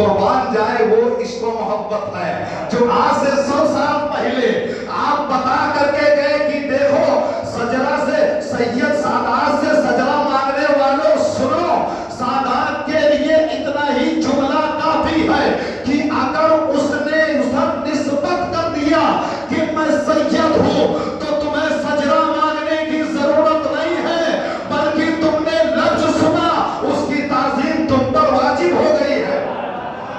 कुर्बान जाए वो इश्क व मोहब्बत है जो आज से 100 साल पहले आप बता करके गए कि देखो सजरा से सैयद सादात से सजरा मांगने वालों सुनो, सादात के लिए इतना ही जुमला काफी है कि अगर उसने उधर निस्बत कर दिया कि मैं सैयद हूं तो तुम्हें सजरा मांगने की जरूरत नहीं है, बल्कि तुमने लफ्ज सुना उसकी ताज़ीम तुम पर वाजिब हो गई है।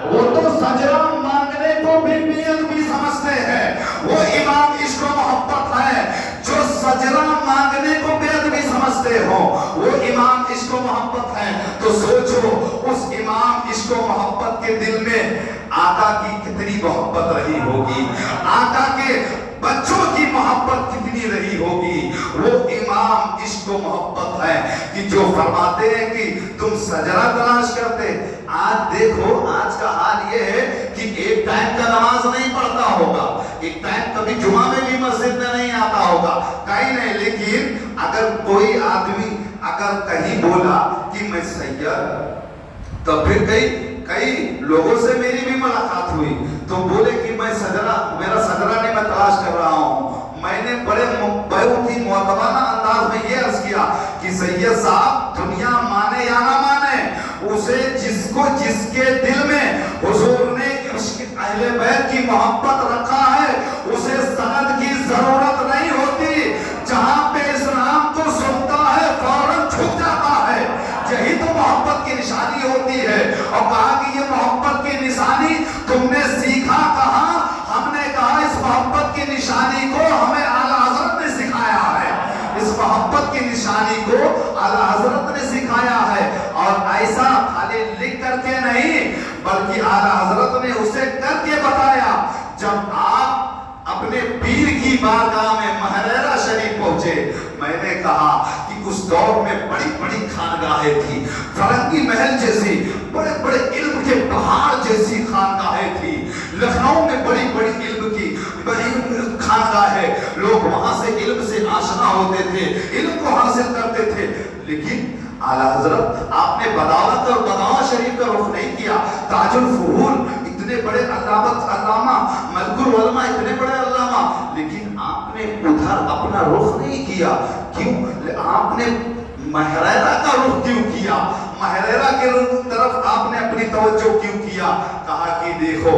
वो तो सजरा मांगने को भी बेअदबी समझते हैं, वो इमाम इश्क व मोहब्बत है जो सजरा मांगने को बेअदबी समझते हो, वो इमाम इश्क व मोहब्बत है। तो सोचो उस इमाम इश्क व मोहब्बत के दिल में आका की कितनी मोहब्बत रही होगी, आका के बच्चों की मोहब्बत कितनी रही होगी। वो इमाम इश्क व मोहब्बत है कि जो फरमाते हैं कि तुम सजरा तलाश करते। आज देखो आज का हाल ये है कि एक टाइम का नमाज नहीं पढ़ता होगा, एक टाइम कभी जुमा में भी मस्जिद में नहीं आता होगा, कहीं नहीं, लेकिन अगर कोई आदमी अगर कहीं बोला कि मैं सैयद, तो फिर कई लोगों से मेरी भी मुलाकात हुई तो बोले कि मैं सजरा, मेरा सजरा नहीं मैं तलाश कर रहा हूं। मैंने बड़े बहुत ही मुअत्तबाना अंदाज में ये अर्ज किया कि सैयद साहब दुनिया माने या ना माने, उसे जिसको जिसके दिल में हुजूर ने अहले बैत की मोहब्बत रखा है उसे सनद की जरूरत नहीं होती। जहां पे इस नाम को सुनता है फौरन झुक जाता है, यही तो मोहब्बत की निशानी होती है। और कहा कि ये मोहब्बत की निशानी तुमने सीखा कहां? हमने कहा इस मोहब्बत की निशानी को हमें आला हजरत ने सिखाया है, इस मोहब्बत की निशानी को आला हजरत ने सिखाया है। और ऐसा खाली लिख करके नहीं बल्कि आला हजरत ने उसे करके बताया। जब आप अपने पीर की बारगाह में महरेरा शरीफ पहुंचे, मैंने कहा कि उस दौर में बड़ी बड़ी खानगाहें थी, फरंगी महल जैसी बड़े बड़े इल्म के पहाड़ जैसी खानगाहें थी। लखनऊ में बड़ी बड़ी इल्म की बड़ी खानगाहें, लोग वहां से इल्म से आशना होते थे, इल्म को हासिल करते थे। लेकिन आला हजरत आपने बदावत और बदावा शरीफ का रुख नहीं किया। ताजुल फुहूल इतने बड़े अल्लामा, मलकुल उलमा इतने बड़े अल्लामा, लेकिन आपने उधर अपना रुख नहीं किया। क्यों? आपने महरेरा का रुख क्यों किया? महरेरा के तरफ आपने अपनी तवज्जो क्यों किया? कहा कि देखो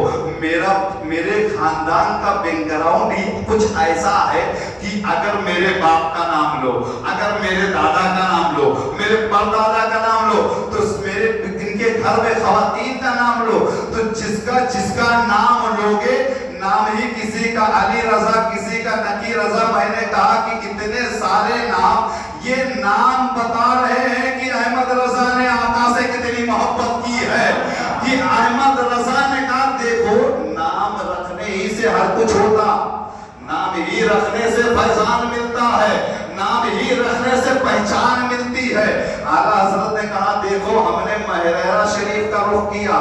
मेरे खानदान का बैकग्राउंड ही कुछ ऐसा है कि अगर मेरे बाप का नाम लो, अगर मेरे दादा का नाम लो, मेरे परदादा का नाम लो, तो मेरे इनके घर में खवातीन का नाम लो, तो जिसका नाम लोगे, नाम ही किसी का अली रजा, किसी का नकी रजा। मैंने कहा कि इतने सारे नाम, ये नाम बता रहे हैं कि अहमद रजा ने आका से कितनी मोहब्बत की है। कि अहमद रजा ने कहा देखो नाम रखने ही से हर कुछ होता, नाम ही रखने से फैजान मिलता है, नाम ही रखने से पहचान मिलती है। आला हजरत ने कहा देखो हमने महरेरा शरीफ का रुख किया,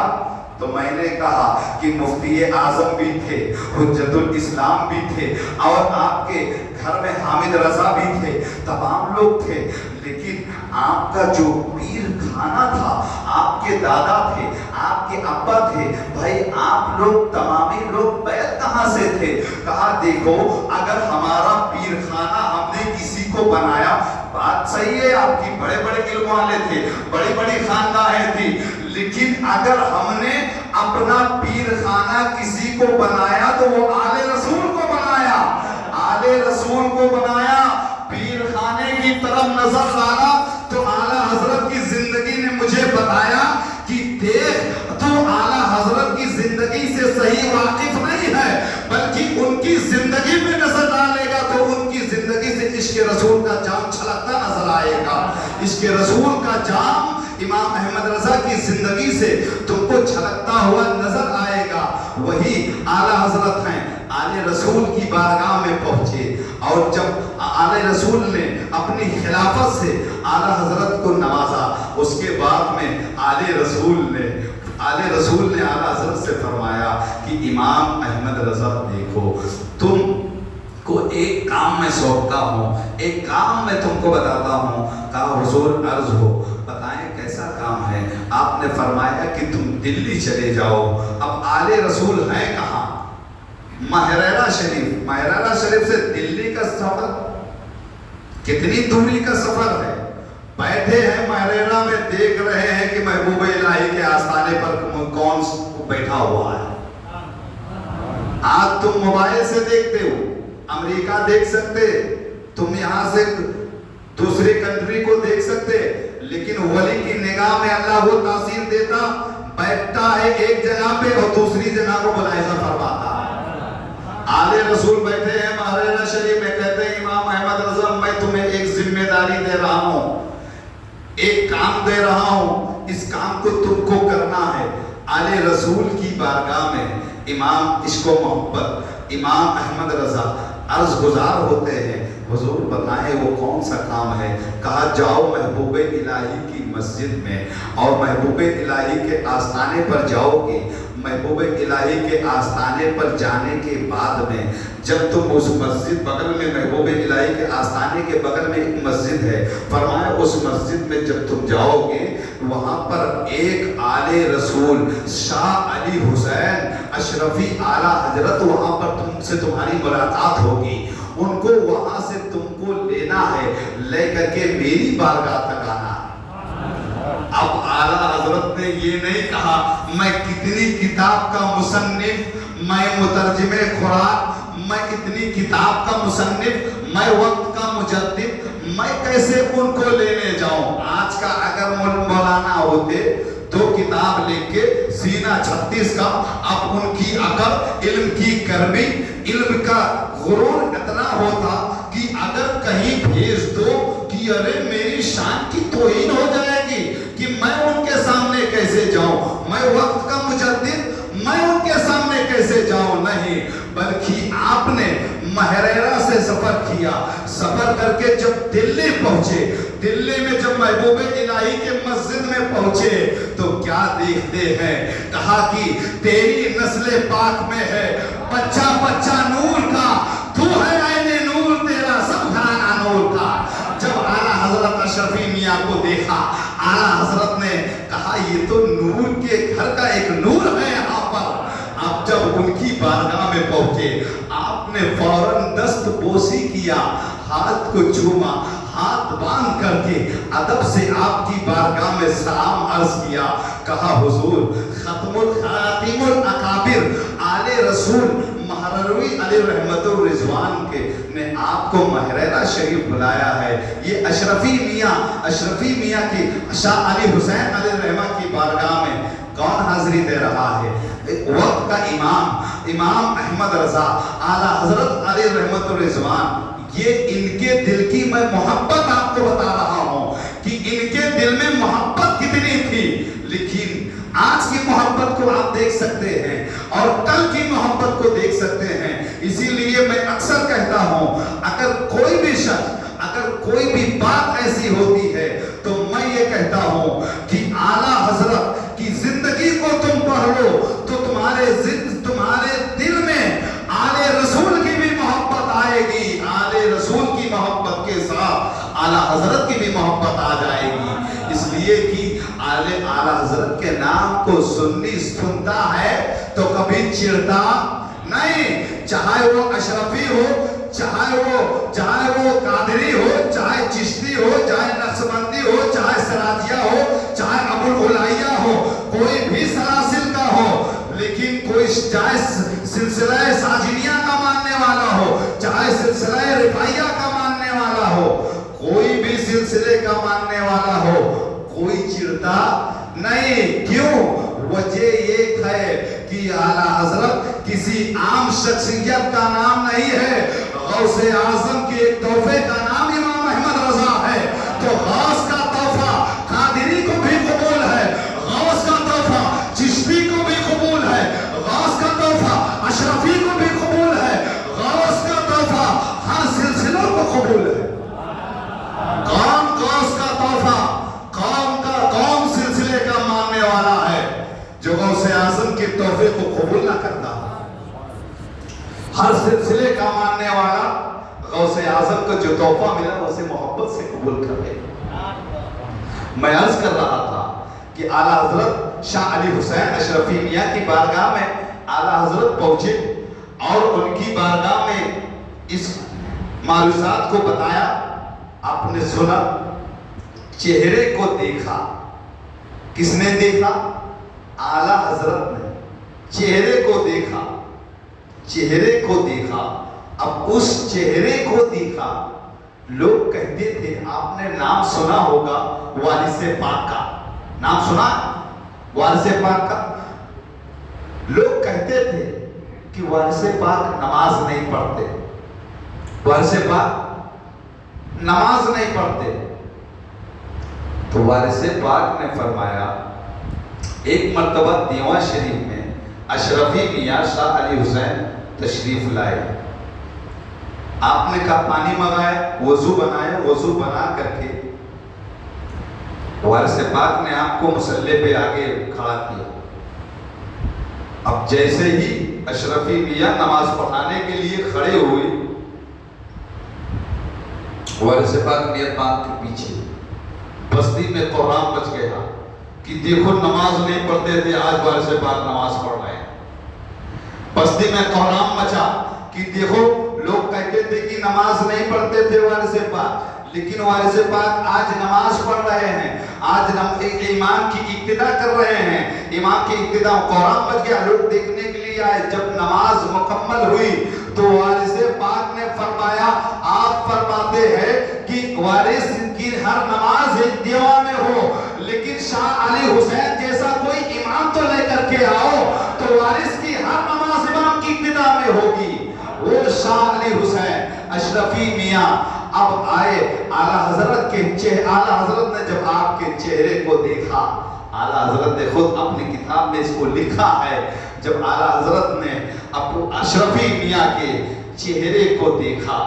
तो मैंने कहा कि मुफ्ती आजम भी थे, हुज्जतुल इस्लाम भी थे, और आपके घर में हामिद रजा भी थे, तमाम लोग थे। लेकिन आपका जो पीर खाना था, आपके दादा थे, आपके अब्बा थे, भाई आप लोग तमामी लोग बैत कहां से थे? कहा देखो अगर हमारा पीर खाना हमने किसी को बनाया, बात सही है आपकी, बड़े बड़े इल्म वाले थे, बड़ी बड़ी खानदाहें थी, लेकिन अगर हमने अपना पीर खाना किसी को बनाया तो वो आले रसूल को बनाया, आले रसूल को बनाया। पीर खाने की तरफ नजर डाला तो आला हजरत की जिंदगी ने मुझे बताया कि देख तू आला हजरत की जिंदगी से सही वाकिफ नहीं है, बल्कि उनकी जिंदगी में नजर डालेगा तो उनकी जिंदगी से इश्क रसूल का जाम छलकता नजर आएगा। इश्क रसूल का जाम इमाम अहमद रजा की जिंदगी से तुमको छलकता हुआ नजर आएगा। वही आला हजरत हैं, आले रसूल की बारगाह में पहुंचे, और जब आले रसूल ने अपनी खिलाफत से आला हजरत को नवाजा, उसके बाद में आले रसूल ने आला हजरत से फरमाया कि इमाम अहमद रजा देखो तुम को एक काम में सौंपता हूँ, एक काम मैं तुमको बताता हूँ। कहा हुजूर अर्ज हो, बताएं कैसा काम है? आपने फरमाया कि तुम दिल्ली चले जाओ। अब आले रसूल हैं कहाँ? महरैरा शरीफ। महरैरा शरीफ से दिल्ली का सफर कितनी दूरी का सफर है। बैठे हैं महरैरा में, देख रहे हैं कि महबूब इलाही के आस्थाने पर कौन बैठा हुआ है। आज तुम मोबाइल से देखते हो, अमेरिका देख सकते, तुम यहां से दूसरे कंट्री को देख सकते, लेकिन वली की निगाह में अल्लाह वो तासीर देता, बैठता है एक जगह पे और दूसरी जगह को मुलाहिजा फरमाता है। आले रसूल बैठे हैं महरैरा शरीफ में, कहते हैं इमाम अहमद रज़ा मैं तुम्हें एक जिम्मेदारी दे रहा हूं, एक काम दे रहा हूं, इस काम को तुमको करना है। आले रसूल की बारगाह में इमाम इश्क़ो मोहब्बत इमाम अहमद रज़ा अर्ज गुजार होते हैं, हुजूर बताएं वो कौन सा काम है। कहा जाओ महबूब इलाही की मस्जिद में और महबूब इलाही के आस्थाने पर जाओगे। महबूब इलाही के आस्थाने पर जाने के बाद में जब तुम उस मस्जिद, बगल में महबूब इलाही के आस्थाने के बगल में एक मस्जिद है, फरमाया उस मस्जिद में जब तुम जाओगे वहां पर एक आले रसूल शाह अली हुसैन अशरफी आला हजरत वहां पर तुमसे तुम्हारी मुलाकात होगी। उनको वहां से तुमको लेना है, लेकर के मेरी बारगाह तक आना। अब आला हजरत ने ये नहीं कहा मैं कितनी किताब का मुसन्निफ, मैं मुतरजिमे खुराक, मैं कितनी किताब का मुसन्निफ, मैं वक्त का मुजद्दिद, मैं कैसे उनको लेने जाऊं। आज का अगर मौलाना होते तो किताब लिख के सीना 36 का, अब उनकी अकल, इल्म की गर्मी, इल्म का गुरूर इतना होता कि अगर कहीं भेज दो कि अरे मेरी शान की तौहीन हो जाएगी कि मैं उनके सामने कैसे जाऊं, मैं वक्त का मुजद्दिद, मैं उनके सामने कैसे जाऊं। नहीं, बल्कि आपने महरैरा से सफर किया, सफर करके जब दिल्ली पहुंचे, दिल्ली में जब महबूब इलाही के मस्जिद में पहुंचे तो क्या देखते हैं। कहा कि तेरी नस्ल पाक में है बच्चा बच्चा नूर का, तू है ऐने नूर, तेरा सब घराना नूर का। जब आला हजरत अशरफी मियां को देखा, आला हजरत ने कहा ये तो नूर के घर का एक नूर है यहाँ पर। आप जब उनकी बारगाह में पहुंचे, आपने फौरन दस्त बोसी किया, हाथ को चूमा, हाथ बांध करके अदब से आपकी बारगाह में सलाम अर्ज किया। कहा हुजूर खत्मुल खातिमुल अकाबिर आले रसूल महरवी अली रहमतुर रिजवान के ने आपको महरैरा शरीफ बुलाया है। ये अशरफी मियां की शाह अली हुसैन अली रहमा की बारगाह में कौन हाजिरी दे रहा है? वक्त का इमाम अहमद रजा आला हजरत अली रहमतुर रिजवान। ये इनके दिल की मैं मोहब्बत आपको बता रहा हूं कि इनके दिल में मोहब्बत कितनी थी। लेकिन आज की मोहब्बत को आप देख सकते हैं और कल की मोहब्बत को देख सकते हैं। इसीलिए मैं अक्सर कहता हूं अगर कोई भी शख्स, अगर कोई भी बात ऐसी होती है तो मैं ये कहता हूं कि आला हजरत की जिंदगी को तुम पढ़ लो तो तुम्हारे दिल में आले रसूल की भी मोहब्बत आएगी। आले रसूल की मोहब्बत के साथ आला हजरत की भी मोहब्बत आ जाएगी। इसलिए कि आला हजरत के नाम को सुन्नी सुनता है तो कभी चिढ़ता नहीं, चाहे वो अशरफी हो, चाहे वो कादरी हो, चाहे चिश्ती हो, चाहे नक्शबंदी हो, चाहे सराजिया हो, चाहे अबुल उलाइया हो, कोई भी सलासिल का हो, लेकिन कोई चाहे सिलसिला साजिनिया का मानने वाला हो, चाहे सिलसिला रिफाइया का मानने वाला हो, कोई भी सिलसिले का मानने वाला हो, कोई चिढ़ता नहीं। क्यों? वजह ये है कि आला हजरत किसी आम शख्सियत का नाम नहीं है, गौसे आजम के एक तोहफे का नाम इमाम अहमद रजा है। तो गौस का तोहफा कादरी को भी कबूल है, गौस का तोहफा चिश्ती को भी कबूल है, गौस का तोहफा अशरफी को भी कबूल है, गौस का तोहफा हर सिलसिलों को कबूल है। कौन गौस का तोहफा कौन सिलसिले का मानने वाला है जो गौसे आजम के तोहफे को कबूल ना करता? हर सिलसिले का मानने वाला गौसे आजम को जो तोहफा मिला उसे मोहब्बत से कबूल कर ले। मैं अर्ज कर रहा था कि आला हजरत शाह अली हुसैन अशरफी मियाँ की बारगाह में आला हजरत पहुंचे और उनकी बारगाह में इस मालूमात को बताया। आपने सुना, चेहरे को देखा। किसने देखा? आला हजरत ने चेहरे को देखा। चेहरे को देखा। अब उस चेहरे को देखा, लोग कहते थे, आपने नाम सुना होगा वारिसे पाक का, नाम सुना वारिसे पाक का? लोग कहते थे कि वारिसे पाक नमाज नहीं पढ़ते, वारिसे पाक नमाज नहीं पढ़ते। तो वारिसे पाक ने फरमाया, एक मर्तबा दीवान शरीफ में अशरफी मियाँ शाह अली हुसैन तशरीफ लाए। आपने कहा पानी मंगाया, वजू बनाया, वजू बना करके वारिसे पाक ने आपको मुसल्ले पे आगे खड़ा किया। अब जैसे ही अशरफी मियाँ नमाज पढ़ाने के लिए खड़े हुए, वारिसे पाक नियत बांध के पीछे बस्ती में कोहराम मच गया कि देखो नमाज नहीं पढ़ते थे, आज वारिसे पाक नमाज पढ़ रहे हैं। बस्ती में कोहराम मचा कि देखो लोग कहते थे कि नमाज नहीं पढ़ते थे वारिसे पाक, लेकिन वारिसे पाक आज नमाज पढ़ रहे हैं, आज इमाम की इक्तिदा कर रहे हैं। इमाम की इक्तिदा, कोहराम मच गया, लोग देखने के लिए आए। जब नमाज मुकम्मल हुई तो वारिसे पाक ने फरमाया, आप फरमाते हैं कि वारिस की हर नमाज इक्तिदा में हो, लेकिन शाह अली हुसैन जैसा कोई इमाम तो लेकर के आओ तो वारिस की हर नमाज इमाम की इक्तिदा में होगी। वो शाह अली हुसैन अशरफी मियाँ अब आए। आला हजरत ने जब आपके चेहरे को देखा, आला हजरत ने खुद अपनी किताब में इसको लिखा है, जब आला हजरत ने अपने अशरफी मियाँ के चेहरे को देखा,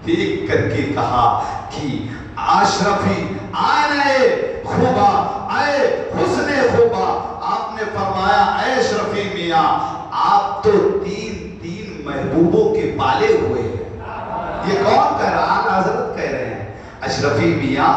देख करके कहा कि अशरफी आए खूबा, आए हुस्ने खूबा। आपने फरमाया, ऐ अशरफी मियाँ, आप तो तीन महबूबों के पाले हुए हैं। ये कौन कह रहा? आला हजरत कह रहे हैं, अशरफी मियाँ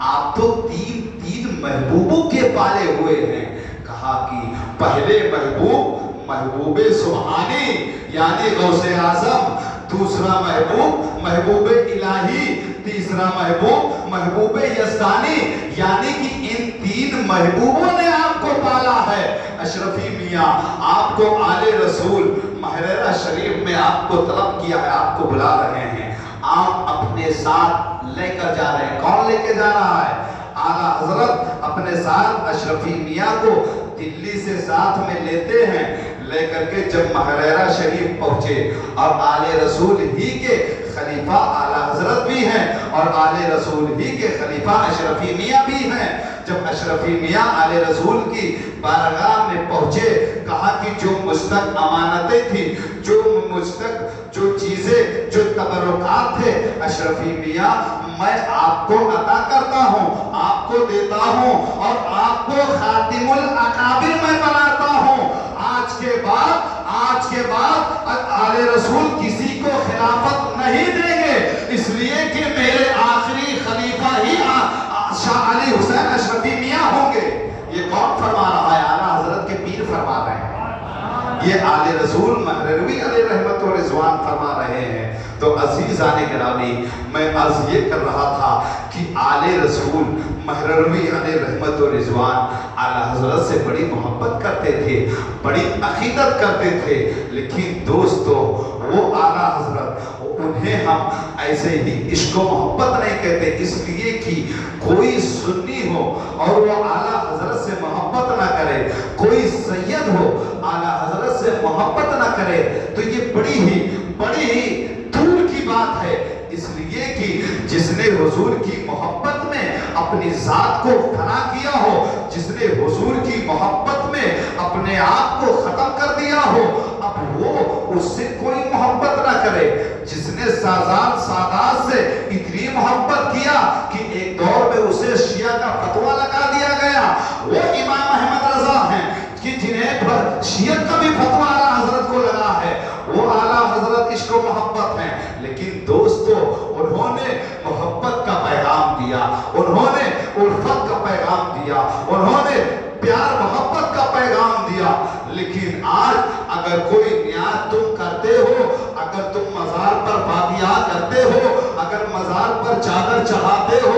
आप तो तीन महबूबों के पाले हुए हैं। कहा कि पहले महबूब महबूबे सुभानी यानी गौसे आजम, दूसरा महबूब महबूबे इलाही, तीसरा महबूब महबूबे यज़दानी, यानी कि इन तीन महबूबों ने आपको पाला है। अशरफी मियाँ आपको आले रसूल महरेरा शरीफ में आपको तलब किया है, आपको बुला रहे हैं, आप अपने साथ लेकर जा रहे हैं। कौन लेके जा रहा है? आला हजरत अपने साथ अशरफी मियाँ को दिल्ली से साथ में लेते हैं। लेकर के जब महरेरा शरीफ पहुंचे और आले रसूल ही के खलीफा आला हजरत भी हैं और आले रसूल ही के खलीफा अशरफी मियाँ भी हैं। जब अशरफी मियाँ आले रसूल की बारगाह में पहुंचे, कहा कि जो मुस्तक अमानतें थी, जो मुस्तक जो चीजें, जो तबरुकात थे, अशरफी मियाँ मैं आपको अता करता हूँ, आपको देता हूँ और आपको खातिमुल अकाबिर में बनाता हूँ। आज के बाद आले रसूल किसी को खिलाफत नहीं देंगे, इसलिए कि मेरे आखिरी खलीफा ही शाह अली हुसैन अशरफी मियाँ होंगे। ये कौन फरमा रहा है? आला हजरत के पीर फरमा रहे हैं। ये आले रसूल महरवी अलैहि रहमत व रिज़वान फरमा रहे हैं। तो अज़ीज़ाने गिरामी, मैं अर्ज़ ये कर रहा था कि आले रसूल महरवी अलैहि रहमत व रिज़वान आला हजरत से बड़ी मोहब्बत करते थे, बड़ी अकीदत करते थे। लेकिन दोस्तों, वो आला हजरत, उन्हें हम ऐसे ही इश्क व मोहब्बत नहीं कहते, इसलिए कि कोई सुन्नी हो और वो आला हजरत से मोहब्बत ना करे, कोई सैयद हो आला हजरत से मोहब्बत ना करे, तो ये बड़ी ही दूर की बात है। इसलिए कि जिसने हुजूर की मोहब्बत में अपनी जात को फना किया हो, जिसने हुजूर की मोहब्बत में अपने आप को खत्म कर दिया हो, अब वो उससे कोई मोहब्बत ना करे। जिसने सादात से इतनी मोहब्बत किया कि एक दौर में उसे शिया का फतवा लगा दिया गया, वो इमाम अहमद रजा हैं कि जिन्हें शियत का भी फतवा आला हजरत को लगा है। वो आला हजरत इश्क व मोहब्बत है। लेकिन दोस्तों, उन्होंने मोहब्बत का पैगाम दिया, उन्होंने उल्फत का पैगाम दिया, उन्होंने लेकिन आज अगर कोई न्याय तुम करते हो, अगर तुम मजार पर वादिया करते हो, अगर मजार पर चादर चढ़ाते हो,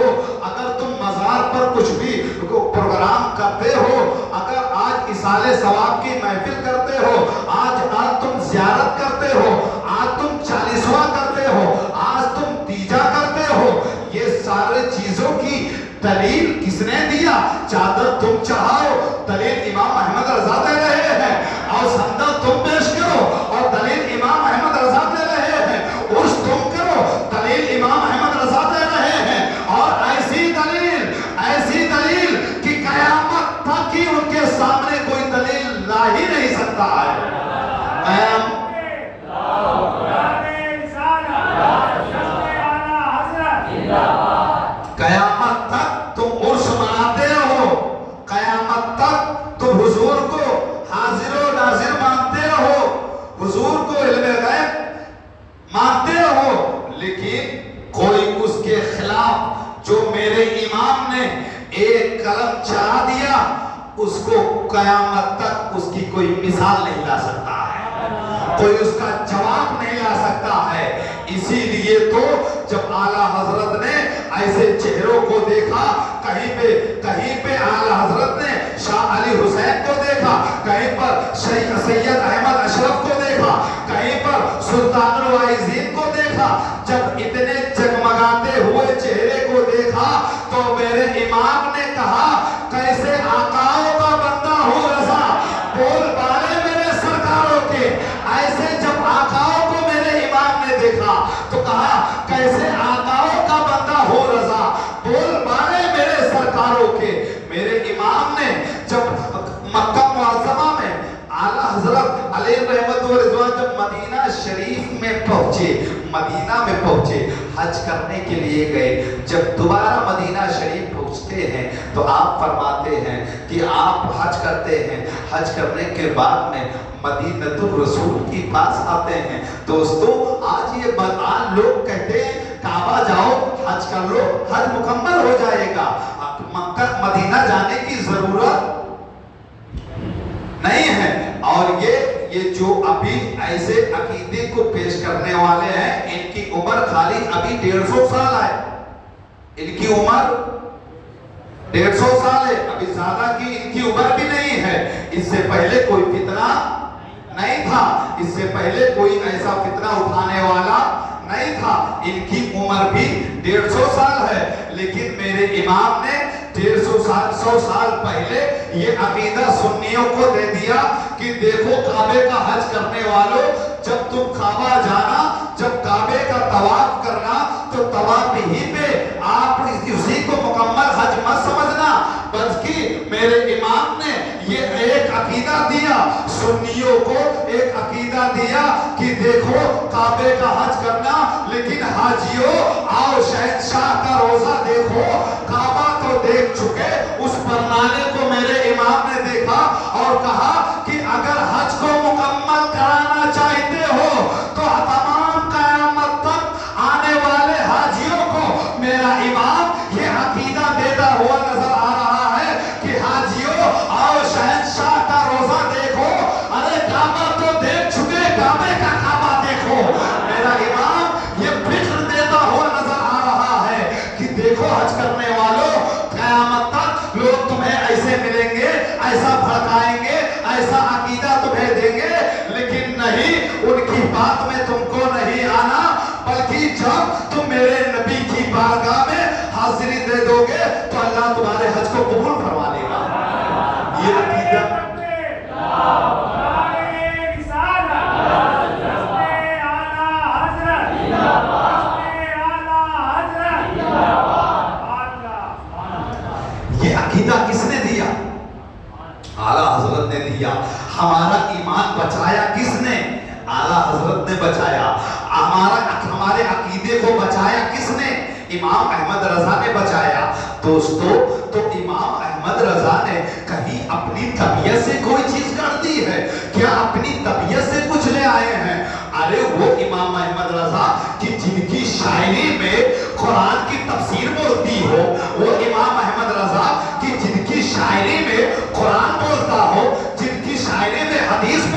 अगर तुम मजार पर कुछ भी प्रोग्राम करते हो, अगर आज इसाले सवाब की महफिल करते हो, आज तुम ज़ियारत करते हो, आज तुम चालीसवा करते हो, आज तुम तीजा करते हो, ये सारे चीजों की दलील किसने दिया? चादर तुम चढ़ाओ, दलील इमाम अहमद रजा दे रहे हैं, और संदल तुम पेश करो और दलील इमाम अहमद रजा दे रहे हैं, उर्स तुम करो, दलील इमाम अहमद रजा दे रहे हैं, और ऐसी दलील कि कयामत तक ही उनके सामने कोई दलील ला ही नहीं सकता है। कयामत तक तुम उर्स मनाते हो, कयामत तक तुम हुजूर को हाजिर व नाजिर मानते हो, हुजूर को इल्मे गैब मानते हो, लेकिन कोई उसके खिलाफ जो मेरे इमाम ने एक कलम चला दिया, उसको कयामत तक उसकी कोई मिसाल नहीं ला सकता है, कोई उसका जवाब नहीं ला सकता है। इसीलिए तो जब आला हजरत ने ऐसे चेहरों को देखा, कहीं पे आला हजरत ने शाह अली हुसैन को देखा, कहीं पर सैयद अहमद अशरफ को देखा, कहीं पर सुल्तानुल वाइजीन को देखा, जब इतने जगमगाते हुए चेहरे को देखा तो मेरे इमाम ने कहा, कैसे आकाओं का बंदा हूँ रजा, बोल बाले मेरे सरकारों के। ऐसे जब आकाओं को मेरे इमाम ने देखा तो कहा, कैसे आकाओं का बंदा हो रजा, बोल बाले मेरे सरकारों के। मेरे इमाम ने जब मक्का मुअज़्ज़मा में आला हजरत अलैहि रहमत व रिज़वान जब मदीना शरीफ में पहुंचे, मदीना में पहुंचे, हज करने के लिए गए, जब दोबारा मदीना शरीफ पहुंचते हैं तो आप फरमाते हैं कि आप हज करते हैं, हज करने के बाद में मदीनतुर रसूल के पास आते हैं। दोस्तों, आज ये बदआन लोग कहते हैं काबा जाओ, हज कर लो, हज मुकम्मल हो जाएगा, मक्का मदीना जाने की जरूरत नहीं है। और ये जो अभी ऐसे अकीदे को पेश करने वाले हैं, इनकी उम्र खाली अभी 150 साल है, इनकी उम्र 150 साल है, अभी ज्यादा की इनकी उम्र भी नहीं है। इससे पहले कोई फितना नहीं था, इससे पहले कोई ऐसा फितना उठाने वाला नहीं था, इनकी उम्र भी 150 साल है। लेकिन मेरे इमाम ने 100 साल पहले ये अकीदा सुन्नियों को दे दिया कि देखो काबे का हज करने वालों, जब तुम काबा जाना, जब काबे का तवाफ करना, तो तवाफ ही पे आप उसी को मुकम्मल हज मत समझना, बल्कि मेरे इमाम ने ये एक अकीदा दिया, सुन्नियों को एक अकीदा दिया कि देखो काबे का हज करना, लेकिन हाजियों आओ शहंशाह का रोजा देखो, काबा तो देख चुके, उस परनाने को मेरे इमाम ने देखा और कहा कि अगर हज को मुकम्मल कराना चाहते हो तो तमाम कयामत तक आने वाले हाजियों को मेरा इमाम ये अकीदा देता हुआ नजर आ रहा है कि हाजियों आओ शहंशाह का रोजा देखो, अरे काबा तो देख चुके, काबे का काबा देखो। मेरा इमाम ये फिक्र देता हुआ नजर आ रहा है कि देखो हज करने वालों, कयामत तक लोग तुम्हें ऐसे मिलेंगे, ऐसा भड़काएंगे, ऐसा अकीदा तुम्हें देंगे, लेकिन नहीं, उनकी बात में तुमको नहीं आना, बल्कि जब तुम मेरे नबी की बारगाह में हाजिरी दे दोगे तो अल्लाह तुम्हारे हज को कबूल फरमा लेगा। ये अकीदा अकीदा किसने दिया? आला हजरत ने दिया। हमारा ईमान बचाया किसने? आला हजरत ने बचाया। हमारे अकीदे को बचाया किसने? इमाम अहमद रजा ने बचाया। दोस्तों, तो इमाम अहमद रजा ने कहीं अपनी तबीयत से कोई चीज कर दी है क्या? अपनी तबीयत से कुछ ले आए हैं? अरे वो इमाम अहमद रजा की जिनकी शायरी में कुरान की तफसीर बोलती हो, वो इमाम अहमद रजा की जिनकी शायरी में कुरान बोलता हो, जिनकी शायरी में हदीस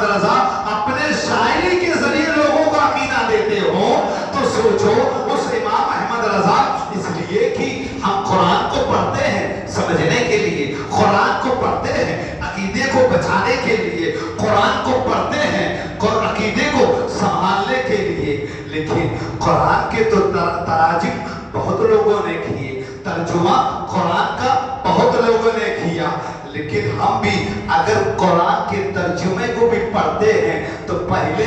रजा अपने शायरी के जरिए लोगों को अकीदा देते हो, तो सोचो उस इमाम अहमद रजा, इसलिए कि हम कुरान को पढ़ते हैं समझने के लिए, कुरान को पढ़ते हैं अकीदे को बचाने के लिए, कुरान को पढ़ते हैं अकीदे को संभालने के लिए। लेकिन कुरान के तो तराजिम बहुत लोगों ने किए, तर्जुमा कुरान का बहुत लोगों ने किया, लेकिन हम भी अगर कुरान के तर्जुमे को भी पढ़ते हैं तो पहले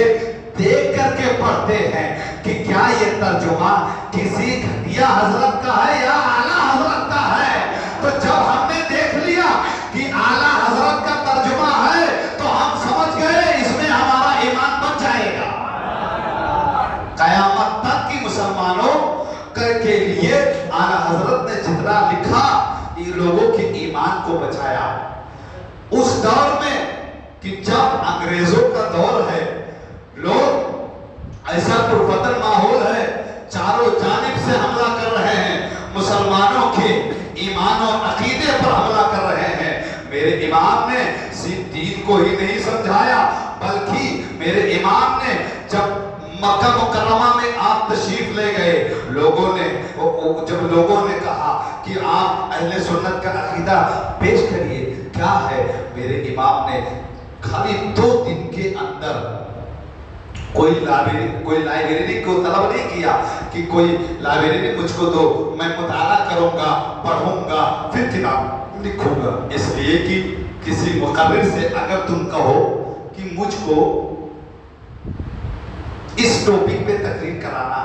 देख करके पढ़ते हैं कि क्या ये तर्जुमा किसी घटिया हजरत का है या आला हजरत का है। तो जब हमने देख लिया कि आला हजरत का तर्जुमा है तो हम समझ गए इसमें हमारा ईमान बन जाएगा। कयामत तक की मुसलमानों के लिए आला हजरत ने जितना लिखा ये लोगों के ईमान को बचाया। उस दौर में कि जब अंग्रेजों का दौर है, लोग ऐसा पुरफतन माहौल है, चारों जानिब से हमला कर रहे हैं, मुसलमानों के ईमान और अकीदे पर हमला कर रहे हैं। मेरे इमाम ने सिर्फ दीन को ही नहीं समझाया, बल्कि मेरे इमाम ने जब मक्का मुकर्रमा में आप तशरीफ ले गए, जब लोगों ने कहा कि आप अहले सुन्नत का अकीदा पेश करिए, क्या है, मेरे इमाम ने खाली 2 दिन के अंदर कोई लाइब्रेरी को तलब नहीं किया कि कोई लाइब्रेरी मुझको दो, मैं मुताला करूंगा, पढ़ूंगा, फिर किताब लिखूंगा। इसलिए कि किसी मुकर्रिर से अगर तुम कहो कि मुझको इस टॉपिक पे तकरीर कराना,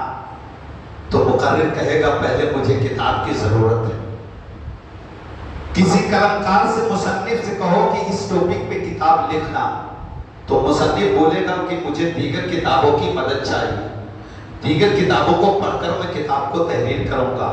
तो मुकर्रिर कहेगा पहले मुझे किताब की जरूरत है। किसी कलमकार से, मुसन्निफ से कहो कि इस टॉपिक पे किताब लिखना, तो मुसन्निफ बोलेगा कि मुझे दीगर किताबों की मदद चाहिए, दीगर किताबों को पढ़कर मैं किताब को तहरीर करूंगा।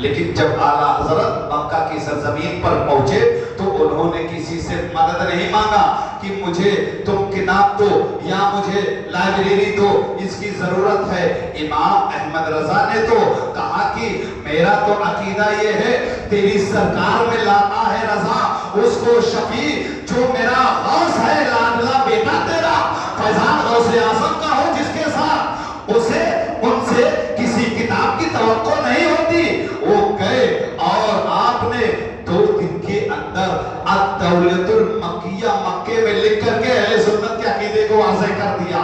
लेकिन जब आला हजरत मक्का की सरजमीन पर पहुंचे तो उन्होंने किसी से मदद नहीं मांगा कि मुझे तुम किताब दो या मुझे लाइब्रेरी दो, इसकी जरूरत है। इमाम अहमद रजा ने तो कहा कि मेरा तो अकीदा ये है, तेरी सरकार में लाता है रजा उसको शफी जो मेरा गौस है, लाडला बेटा तेरा फैजान गौसे आजम का हो, जिसके साथ उसे उनसे किसी किताब की तवक्को नहीं होती। वो गए और आपने 2 दिन के अंदर अद-दौलतुल मक्किया मक्के में लिख करके अहले सुन्नत के अकीदे को वाज़ेह कर दिया।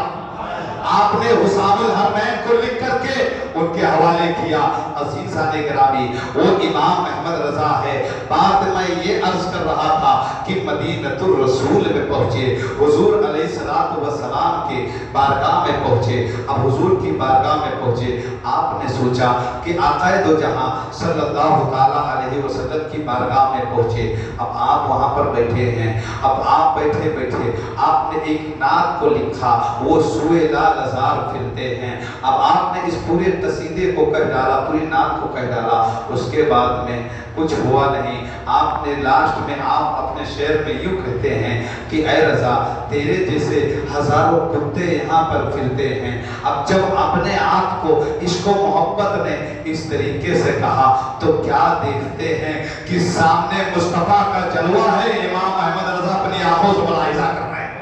आपने हुसामुल हरमैन को लिख करके उनके हवाले किया। अज़ीज़ाने गिरामी, वो इमाम अहमद रजा है। बात मैं ये अर्ज कर रहा था कि मदीनतुर रसूल में पहुंचे, हुजूर अलैहिस्सलातु वस्सलाम के बारगाह में पहुंचे। अब हुजूर की बारगाह में पहुंचे, आपने सोचा कि आक़ाए दो जहां सल्लल्लाहु ताला अलैहि वसल्लम की बारगाह में पहुंचे। अब आप वहां पर बैठे हैं, अब आप बैठे बैठे आपने एक नात को लिखा, वो सुएला लजार फिरते हैं। अब आपने इस पूरे कसीदे को कह डाला, पूरी नात को कह डाला, उसके बाद में कुछ हुआ नहीं। आपने लास्ट में आप अपने शेर में यूं कहते हैं कि ऐ रजा तेरे जैसे हजारों कुत्ते यहाँ पर फिरते हैं। अब जब अपने आप को इश्क मोहब्बत ने इस तरीके से कहा तो क्या देखते हैं कि सामने मुस्तफा का जलवा है। इमाम अहमद रजा अपनी आंखों से मुलाहिजा कर रहे हैं,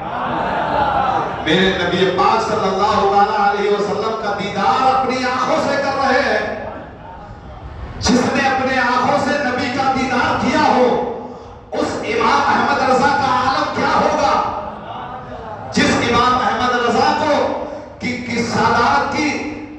मेरे नबी पाक सल्लल्लाहु अलैहि वसल्लम का दीदार अपनी आंखों से कर रहे हैं। जिसने अपने आंखों से नबी का दीदार किया हो उस इमाम अहमद रजा का आलम क्या होगा। जिस इमाम अहमद रजा को कि सादात की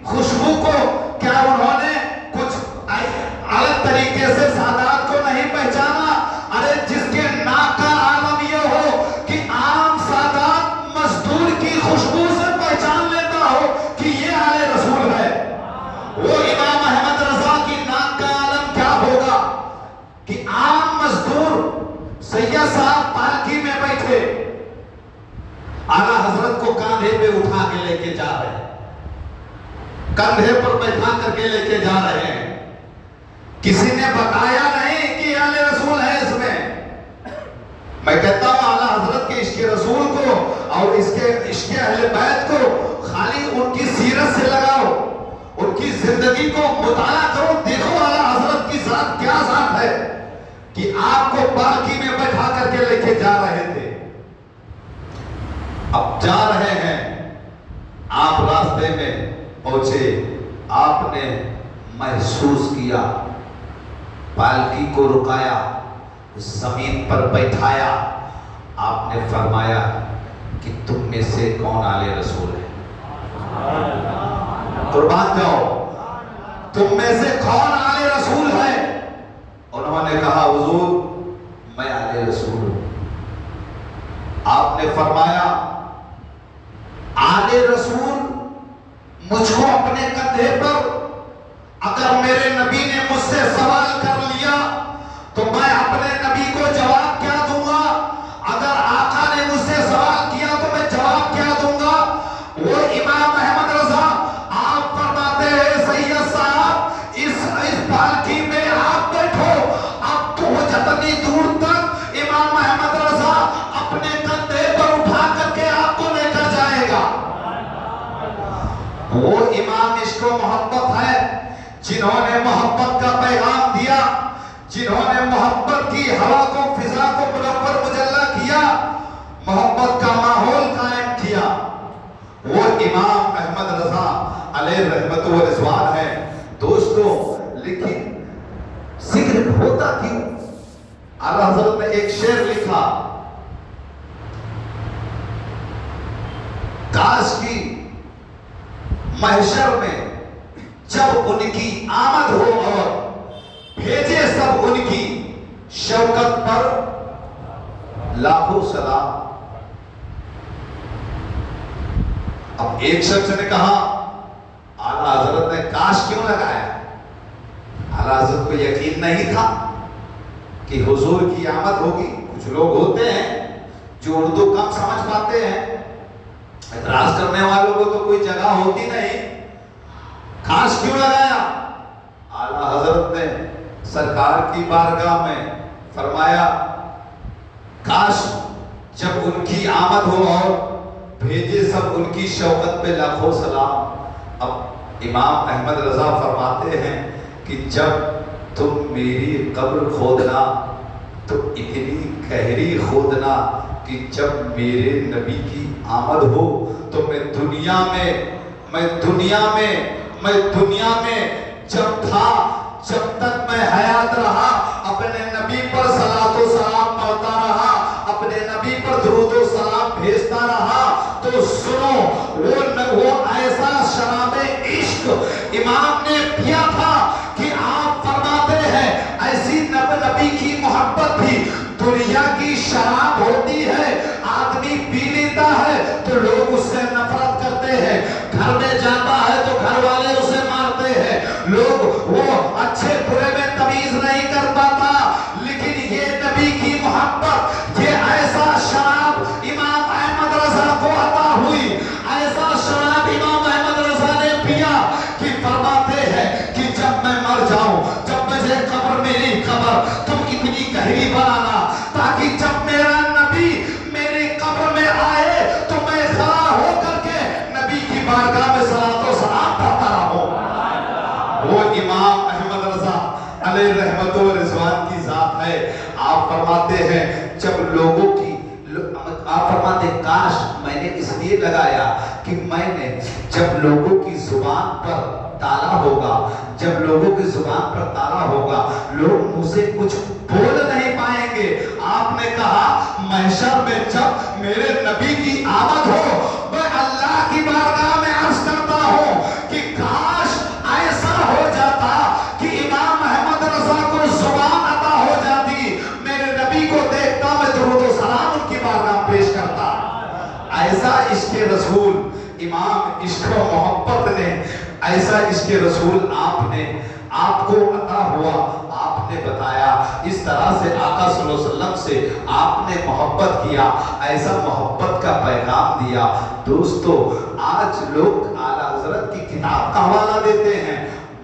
खुशबू को क्या उन्होंने कुछ अलग तरीके से सादात को नहीं पहचाना। अरे जिसके नाक का आलम ये हो कि आम सादात मजदूर की खुशबू से पहचान लेता हो कि ये आले रसूल है, वो इमाम अहमद रजा की नाक का आलम क्या होगा कि आम मजदूर सैयद साहब पालकी में बैठे आला हजरत को कांधे पे उठा के लेके जा रहे हैं, कंधे पर बैठा करके लेके जा रहे हैं। किसी ने बताया नहीं कि आले रसूल है इसमें। मैं कहता हूं आला हजरत के इश्क रसूल को और इसके इश्क अहले बैत को खाली उनकी सीरत से लगाओ, उनकी जिंदगी को मुताला करो, देखो आला हजरत की जात क्या जात है कि आपको पालकी में बैठा करके लेके जा रहे थे। अब अब जा रहे हैं, आप रास्ते में पहुंचे, आपने महसूस किया, पालकी को रुकाया, जमीन पर बैठाया, आपने फरमाया कि तुम में से कौन आले रसूल है? कुर्बान जाओ, तुम में से कौन आले रसूल है? उन्होंने कहा हुजूर मैं आले रसूल हूं। आपने फरमाया आले रसूल मुझको अपने कंधे पर, अगर मेरे नबी ने मुझसे सवाल कर लिया तो मैं अपने नबी को जवाब क्या दूंगा? अगर आका ने मुझसे सवाल किया तो मैं जवाब क्या दूंगा? वो इमाम अहमद रजा आप फरमाते हैं सैयद साहब इस पालकी में आप बैठो, अब तो जितनी दूर तक इमाम अहमद रजा अपने कंधे पर उठा करके आपको लेकर जाएगा। वो इमाम इश्क़ मोहब्बत है जिन्होंने मोहब्बत का पैगाम दिया, जिन्होंने मोहब्बत की हवा को, फिजा को मुनव्वर मुजल्ला किया, मोहब्बत का माहौल कायम किया। वो इमाम अहमद रजा अलैहि रहमत व रिज़वान है। दोस्तों, लेकिन जिक्र होता क्यों? आला हज़रत ने एक शेर लिखा, काश की महशर में जब उनकी आमद हो और भेजे सब उनकी शौकत पर लाखों सलाम। अब एक शख्स ने कहा आला हजरत ने काश क्यों लगाया? आला हजरत को यकीन नहीं था कि हुजूर की आमद होगी। कुछ लोग होते हैं जो उर्दू कम समझ पाते हैं, इतराज करने वालों को तो कोई जगह होती नहीं। काश क्यों लगाया? आला हजरत ने सरकार की बारगाह में फरमाया काश जब उनकी आमद हो और भेजे सब उनकी शौकत पे लाखों सलाम। अब इमाम अहमद रजा फरमाते हैं कि जब तुम मेरी कब्र खोदना तो इतनी गहरी खोदना कि जब मेरे नबी की आमद हो तो मैं दुनिया में जब था, जब तक मैं हयात रहा, अपने नबी पर सलातो सलाम पढ़ता रहा, अपने नबी पर दुरूदो सलाम भेजता रहा। तो सुनो, वो ऐसा शराबे इश्क इमाम ने पिया था कि आप फरमाते हैं ऐसी नबी की मोहब्बत भी दुनिया की शराब होती है। आदमी पी लेता है तो लोग उससे नफरत करते हैं, घर में जाता है तो घर वाले उसे मारते हैं, लोग वो अच्छे बुरे में तमीज नहीं कर पाता। लेकिन ये नबी की मोहब्बत, ये ऐसा शराब इमाम अहमद रजा को अता हुई, ऐसा शराब इमाम अहमद रजा ने पिया कि फरमाते हैं कि जब मैं मर जाऊं, जब मुझे कब्र, मेरी कब्र तुम इतनी गहरी बनाना ताकि जब मेरा नबी मेरी कब्र में आए तो मैं खड़ा होकर के नबी की बारगाह में सलातो सलाम पढ़ता रहूं। वो इमाम अहमद रजा अलैहि रहमत व रिज़वान की जात है। आप फरमाते हैं जब लोगों की, आप फरमाते काश मैंने इसलिए लगाया कि मैंने जब लोगों की जुबान पर ताला होगा, जब लोगों की जुबान पर ताला होगा, लोग मुझसे कुछ बोल नहीं पाएंगे। आपने कहा महशर में जब मेरे नबी की आमद हो, मैं अल्लाह की बारगाह में अर्ज करता हूं कि काश ऐसा हो जाता कि इमाम अहमद रजा को जुबान अता हो जाती, मेरे नबी को देखता, मैं दुरूद व सलाम उनकी बारगाह पेश करता। ऐसा इश्क़ रसूल इमाम इश्क़ मोहब्बत ने, ऐसा इश्क़ रसूल आपको अता हुआ। आपने बताया इस तरह से आका सल्लल्लाहु अलैहि वसल्लम से आपने मोहब्बत किया, ऐसा मोहब्बत का पैगाम दिया। दोस्तों, आज लोग आला हजरत की किताब का हवाला देते हैं।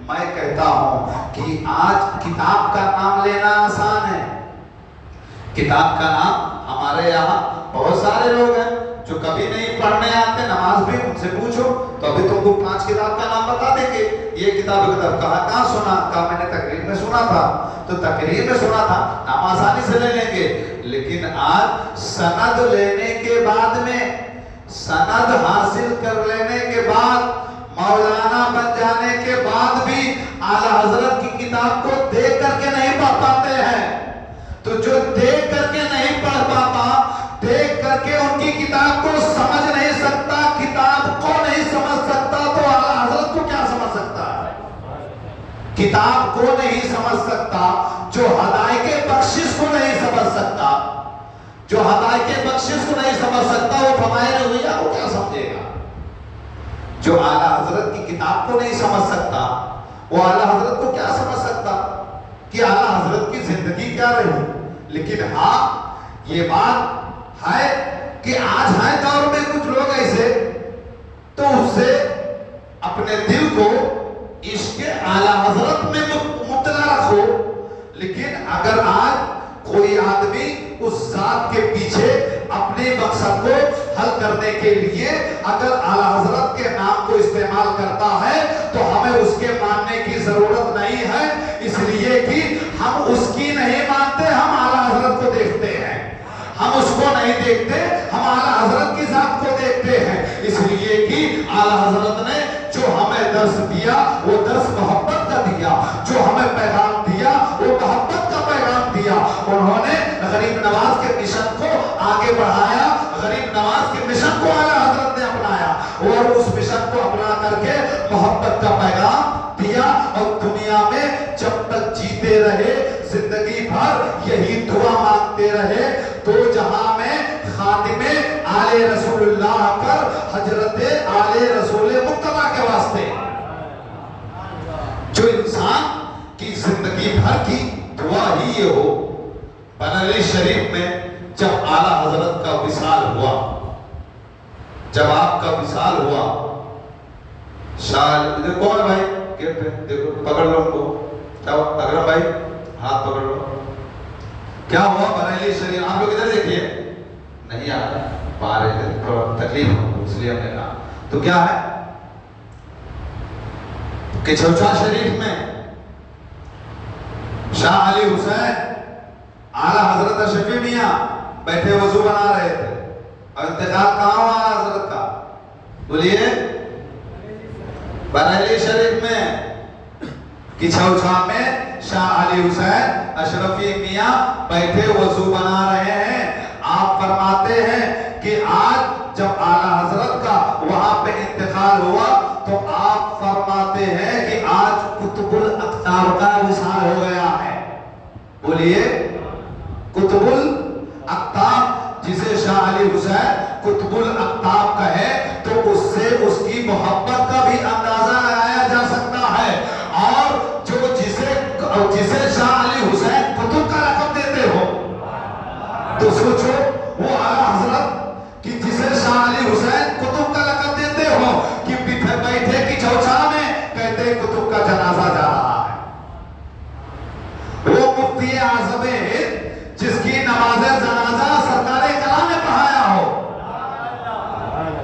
मैं कहता हूं कि आज किताब का नाम लेना आसान है। किताब का नाम, हमारे यहाँ बहुत सारे लोग हैं जो कभी नहीं पढ़ने आते, नमाज भी उनसे पूछो तो अभी तुमको 5 किताब का नाम बता देंगे। ये किताब कहाँ सुना? कहा मैंने तकरीर में सुना था। तो तकरीर में सुना था, नाम आसानी से ले लेंगे। लेकिन आज सनद लेने के बाद में, सनद हासिल कर लेने के बाद, मौलाना बन जाने के बाद भी आला हजरत की किताब को देख करके नहीं पढ़ पाते हैं। तो जो देख करके नहीं पढ़ पाता, देख करके उनकी किताब को समझ नहीं सकता, किताब को नहीं समझ सकता, तो आला हजरत को क्या समझ सकता है? किताब को नहीं समझ सकता, जो हदायत के बख्शिश को नहीं समझ सकता, जो हदायत के बख्शिश को नहीं समझ सकता, वो फमाइल हुआ वो क्या समझेगा? जो आला हजरत की किताब को नहीं समझ सकता, वो आला हजरत को क्या समझ सकता कि आला हजरत की जिंदगी क्या रही। लेकिन हाँ, ये बात है कि आज है दौर में कुछ लोग ऐसे, तो उससे अपने दिल को इश्क़ आला हजरत में मुब्तला रखो। लेकिन अगर आज कोई आदमी उस जात के पीछे अपने मकसद को हल करने के लिए अगर आला हजरत के नाम को इस्तेमाल करता है, तो हमें उसके मानने की जरूरत नहीं है, इसलिए कि हम उसकी नहीं मानते, हम आला हजरत को देखते हैं। हम उसको नहीं देखते, हम आला हजरत की जात को देखते हैं। इसलिए कि आला हजरत ने जो हमें दर्श दिया वो दर्श मोहब्बत का दिया, जो हमें पैगाम दिया वो मोहब्बत का पैगाम दिया। उन्होंने गरीब नवाज के मिशन को आगे बढ़ाया, गरीब नवाज के मिशन को आला हजरत ने अपनाया और उस मिशन को अपना करके मोहब्बत का पैगाम दिया। और दुनिया में जब तक जीते रहे, जिंदगी भर यही दुआ मांगते रहे, तो जहां में खातिमे आले रसूलुल्लाह कर हजरते आले रसूल मुक्तबा के वास्ते, जो इंसान की जिंदगी भर की दुआ ही ये हो। बरेली शरीफ में जब आला हजरत का विसाल हुआ, जब आपका विसाल हुआ, शाल इधर कौन है भाई? गेट पे देखो, पकड़ लो उनको। क्या हुआ अकरम भाई? हाथ पकड़ लो। क्या हुआ बरेली शरीफ? आप लोग इधर देखिए, नहीं आ रहा बाहर, थोड़ा तकलीफ हो इसलिए हमने कहा। तो क्या है कि चौचा शरीफ में शाह अली हुसैन आला हजरत शफी मियां बैठे वजू बना रहे थे, और इंतकाल कहां हुआ आला हजरत का? बोलिए, बरेली शरीफ में कि चौचा में शाह अली हुसैन अशरफी मियां बैठे वजू बना रहे हैं। आप फरमाते हैं कि आज जब आला हजरत का वहां पे इंतकाल हुआ, तो आप फरमाते हैं कि आज कुतुबुल अख्ताब का विसाल हो गया है। बोलिए, कुतुबुल अख्ताब, जिसे शाह अली हुसैन कुतुबुल अख्ताब कहे, तो उससे उसकी मोहब्बत का भी अंदाजा लगाया जा सकता है। और जो जिसे शाह अली हुसैन कुतुब का लक़ब देते हो, तो सोचो वो आला हजरत कि जिसे शाह अली हुसैन कुतुब का लक़ब देते हो, कि बैठे की चौचा में कहते कुतुब का जनाजा जा रहा है। वो मुफ्ती आज़म जिसकी नमाज़े जनाजा सरकारे कला ने पढ़ाया हो,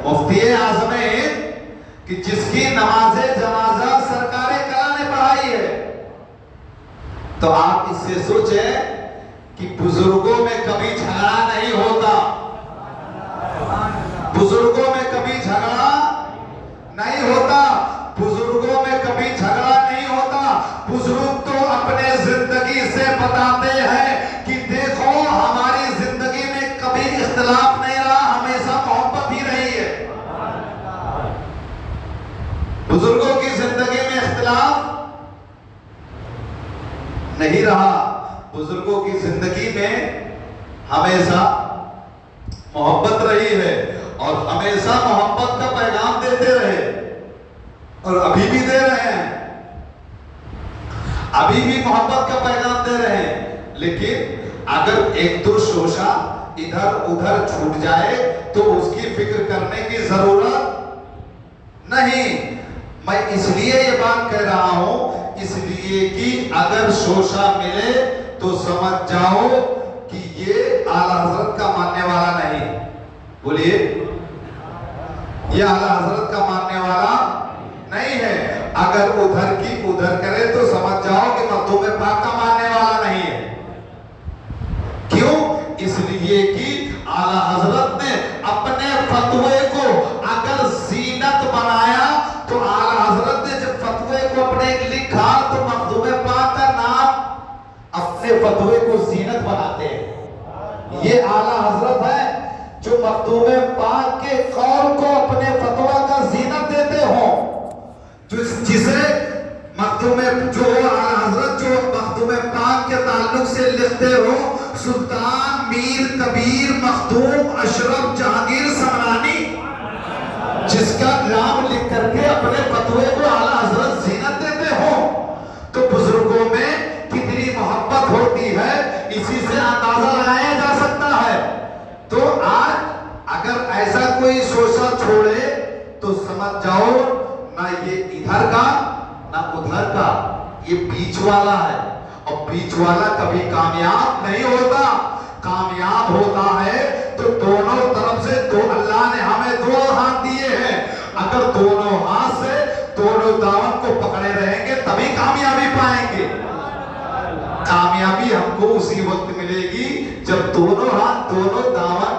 मुफ्ती आज़म कि जिसकी नमाज़े जनाजा सरकारे कला ने पढ़ाई है। तो आप इससे सोचें कि बुजुर्गों में कभी झगड़ा नहीं होता, बुजुर्गों में कभी झगड़ा नहीं होता, बुजुर्गों में कभी झगड़ा नहीं होता। बुजुर्ग तो अपने जिंदगी से बताते हैं कि देखो हमारी जिंदगी में कभी इख्तिलाफ नहीं रहा, हमेशा मोहब्बत ही रही है। बुजुर्गों की जिंदगी में इख्तिलाफ नहीं रहा, बुजुर्गों की जिंदगी में हमेशा मोहब्बत रही है, और हमेशा मोहब्बत का पैगाम देते रहे, और अभी भी दे रहे हैं, अभी भी मोहब्बत का पैगाम दे रहे हैं। लेकिन अगर एक दो शोशा इधर उधर छूट जाए तो उसकी फिक्र करने की जरूरत नहीं। मैं इसलिए ये बात कह रहा हूं, इसलिए कि अगर शोशा मिले तो समझ जाओ कि ये आला हजरत का मानने वाला नहीं। बोलिए, ये आला हजरत का मानने वाला नहीं है। अगर उधर की उधर करे तो समझ जाओ कि मखदूम पाक का मानने वाला नहीं है। क्यों? इसलिए कि आला हजरत ने अपने फतवे को ये आला हजरत है जो मखदूम पाक के कौल को अपने फतवा का जीनत देते हो, जिसे मखदूम जो आला हजरत जो मखदूम पाक के ताल्लुक से लिखते हो, सुल्तान मीर कबीर मखदूम अशरफ जहांगीर समरानी, जिसका नाम लिख करके अपने फतवे को आला हजरत जीनत देते हो, तो बुजुर्गों में कितनी मोहब्बत होती है इसी से अंदाजा लगाया जा सकता है। तो आज अगर ऐसा कोई शोषा छोड़े तो समझ जाओ ना ये इधर का ना उधर का, ये बीच वाला है, और बीच वाला कभी कामयाब नहीं होता। कामयाब होता है तो दोनों तरफ से, तो अल्लाह ने हमें दो हाथ दिए हैं, अगर दोनों हाथ से दोनों दामन को पकड़े रहेंगे तभी कामयाबी पाएंगे। कामयाबी हमको उसी वक्त मिलेगी जब दोनों हाथ दोनों दामन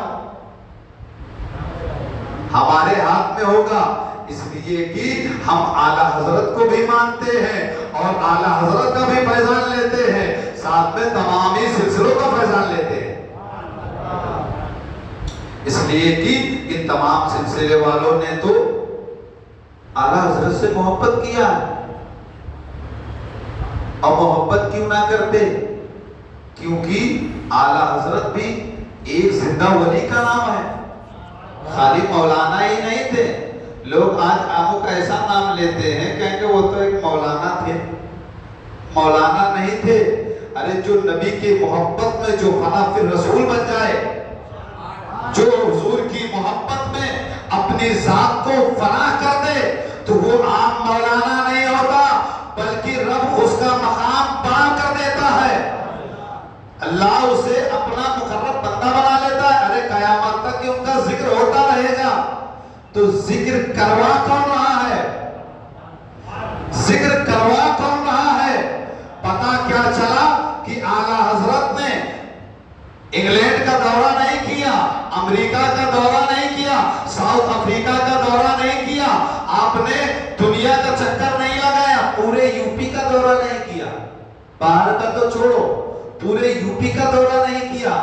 हमारे हाथ में होगा। इसलिए कि हम आला हजरत को भी मानते हैं और आला हजरत का भी फैजान लेते हैं, साथ में तमाम ही सिलसिलों का फैजान लेते हैं। इसलिए कि इन तमाम सिलसिले वालों ने तो आला हजरत से मोहब्बत किया, और मोहब्बत क्यों ना करते, क्योंकि आला हजरत भी एक जिंदा वली का नाम है, खाली मौलाना ही नहीं थे। लोग आज आमों का ऐसा नाम लेते हैं कहेंगे वो तो एक मौलाना थे, मौलाना नहीं थे। अरे जो नबी के मोहब्बत में जो फना फिर रसूल बन जाए, जो हुजूर की मोहब्बत में अपनी जात को फना कर दे, तो वो आम मौलाना नहीं होता, बल्कि रब उसका मकाम पार कर देता है। अल्लाह उसे अपना मुकर्रब बंदा बना लेता है। अरे कयामत तक उनका जिक्र होता रहेगा। तो जिक्र करवा कौन रहा है, जिक्र करवा कौन रहा है? पता क्या चला कि आला हजरत ने इंग्लैंड का दौरा नहीं किया, अमेरिका का दौरा नहीं किया, साउथ अफ्रीका का दौरा नहीं किया, आपने दुनिया का चक्कर नहीं लगाया, पूरे यूपी का दौरा नहीं किया, बाहर का तो छोड़ो, पूरे यूपी का दौरा नहीं किया।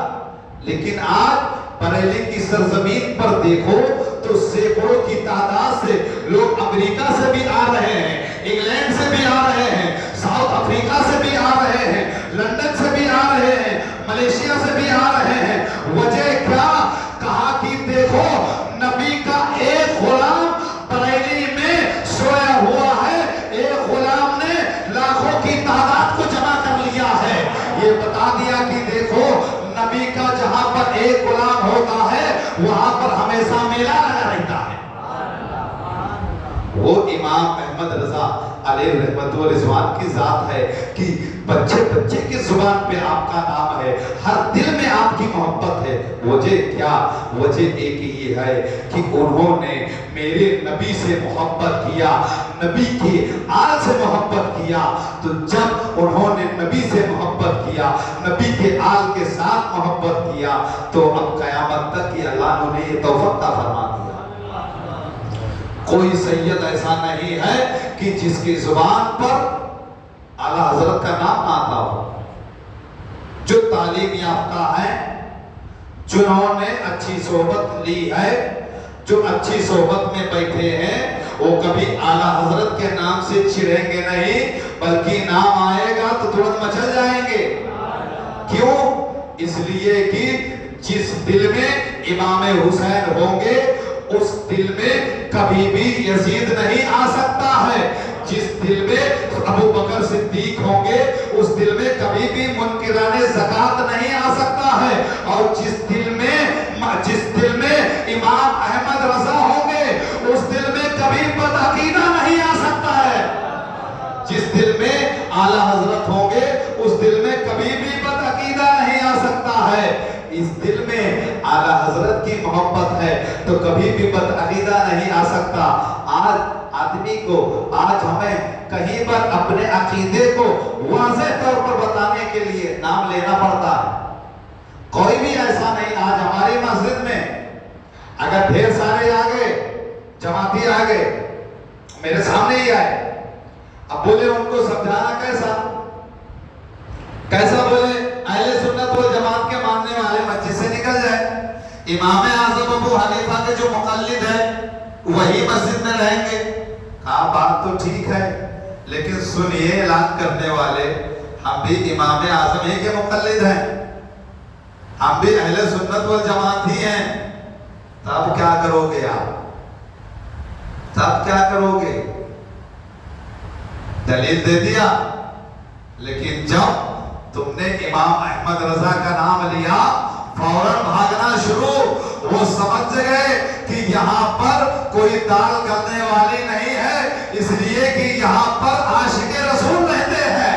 लेकिन आज बरेली की सरजमीन पर देखो तो सैकड़ों की तादाद से लोग अमेरिका से भी आ रहे हैं, इंग्लैंड से भी आ रहे हैं, साउथ अफ्रीका से भी आ रहे हैं, लंदन से भी आ रहे हैं, मलेशिया से भी आ रहे हैं। वजह क्या? कहा कि देखो नबी का एक गुलाम बरेली में सोया हुआ है, एक गुलाम ने लाखों की तादाद को जमा कर लिया है। ये बता दिया कि देखो नबी का जहां पर एक गुलाम होता है वहां पर हमेशा मेला लगा रहता है। वो इमाम अहमद रजा अलैहि रहमत व रिजवान की जात है कि बच्चे बच्चे की जुबान पे आपका नाम है, हर दिल में आपकी मोहब्बत है। वजह क्या? वजह एक ही है कि उन्होंने मेरे नबी से मोहब्बत किया, नबी के आल से मोहब्बत किया। तो जब उन्होंने नबी से मोहब्बत किया, नबी के आल के साथ मोहब्बत किया, तो अब कयामत तक की अल्लाह ने ये तौफीक फरमा दिया। कोई सैयद ऐसा नहीं है कि जिसकी जुबान पर आला हजरत का नाम ना आता हो। जो तालीम याफ्ता है, जिन्होंने अच्छी सोहबत ली है, जो अच्छी सोहबत में बैठे हैं, वो कभी आला हजरत के नाम से चिढ़ेंगे नहीं, बल्कि नाम आएगा तो तुरंत मचल जाएंगे। क्यों? इसलिए कि जिस दिल में इमाम हुसैन होंगे उस दिल में कभी भी यजीद नहीं आ सकता है। जिस दिल में अबू बकर सिद्दीक होंगे उस दिल में कभी भी मुनकिराने ज़कात नहीं आ सकता है। और जिस दिल में इमाम अहमद रजा होंगे उस दिल में कभी बदअकीदा नहीं आ सकता है। जिस दिल में आला हजरत होंगे उस दिल में कभी भी बदअकीदा नहीं आ सकता है। इस दिल में आला हजरत की मोहब्बत है तो कभी भी बदअकीदा नहीं आ सकता। आज आदमी को, आज हमें कहीं पर अपने अकीदे को वाज़ेह तौर पर बताने के लिए नाम लेना पड़ता है। कोई भी ऐसा नहीं। आज हमारी मस्जिद में अगर ढेर सारे आ गए, जमाती आ गए, मेरे सामने ही आए, अब बोले उनको समझाना कैसा बोले, अहले सुन्नत वल जमात के मानने वाले मस्जिद से निकल जाए, इमाम आजम अबू हनीफा के जो मुकल्लिद है वही मस्जिद में रहेंगे। कहा बात तो ठीक है, लेकिन सुनिए ऐलान करने वाले, हम भी इमाम आजम ही के मुकल्लिद हैं, हम भी अहले सुन्नत वल जमात ही हैं। तब क्या करोगे आप? तब क्या करोगे? दलील दे दिया, लेकिन जब तुमने इमाम अहमद रजा का नाम लिया फौरन भागना शुरू। वो समझ गए कि यहाँ पर कोई दाल गलने वाली नहीं है, इसलिए कि यहाँ पर आशिक़े रसूल रहते हैं,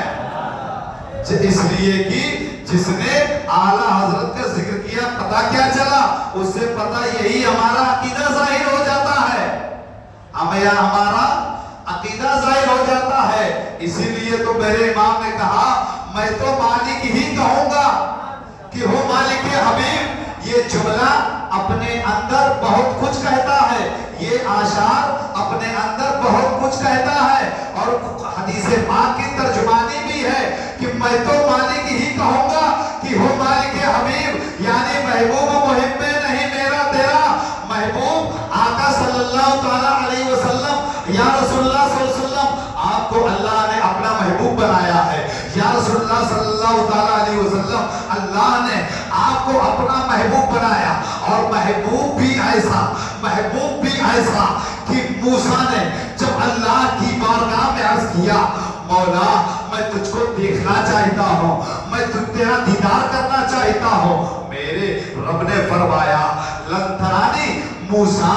इसलिए कि जिसने आला हजरत का जिक्र किया पता क्या चला, उससे पता यही हमारा अकीदा जाहिर हो जाता है, हमारा अकीदा जाहिर हो जाता है। इसीलिए तो मेरे इमाम ने कहा मैं तो मालिक ही कहूंगा कि हो मालिक हबीब। ये जुमला अपने अंदर बहुत कुछ कहता है, ये आशार अपने अंदर बहुत कुछ कहता है, और हदीस पाक की तर्जुमानी भी है कि मैं तो मालिक ही कहूंगा कि हो मालिक हबीब, यानी महबूब मुहिब में नहीं मेरा तेरा महबूब आका सल्लल्लाहु ताला अलैहि वसल्लम, या रसूलुल्लाह सल्लल्लाहु अलैहि वसल्लम, आपको अल्लाह ने अपना महबूब बनाया है। या रसूलुल्लाह सल्लल्लाहु ताला अलैहि वसल्लम, अल्लाह ने आपको अपना महबूब बनाया, और महबूब भी ऐसा कि मूसा ने जब अल्लाह की बारगाह में अर्ज किया, मौला मैं तुझको देखना चाहता हूँ, मैं तेरा दीदार करना चाहता हूँ, मेरे रब ने फरमाया लन तरानी मूसा,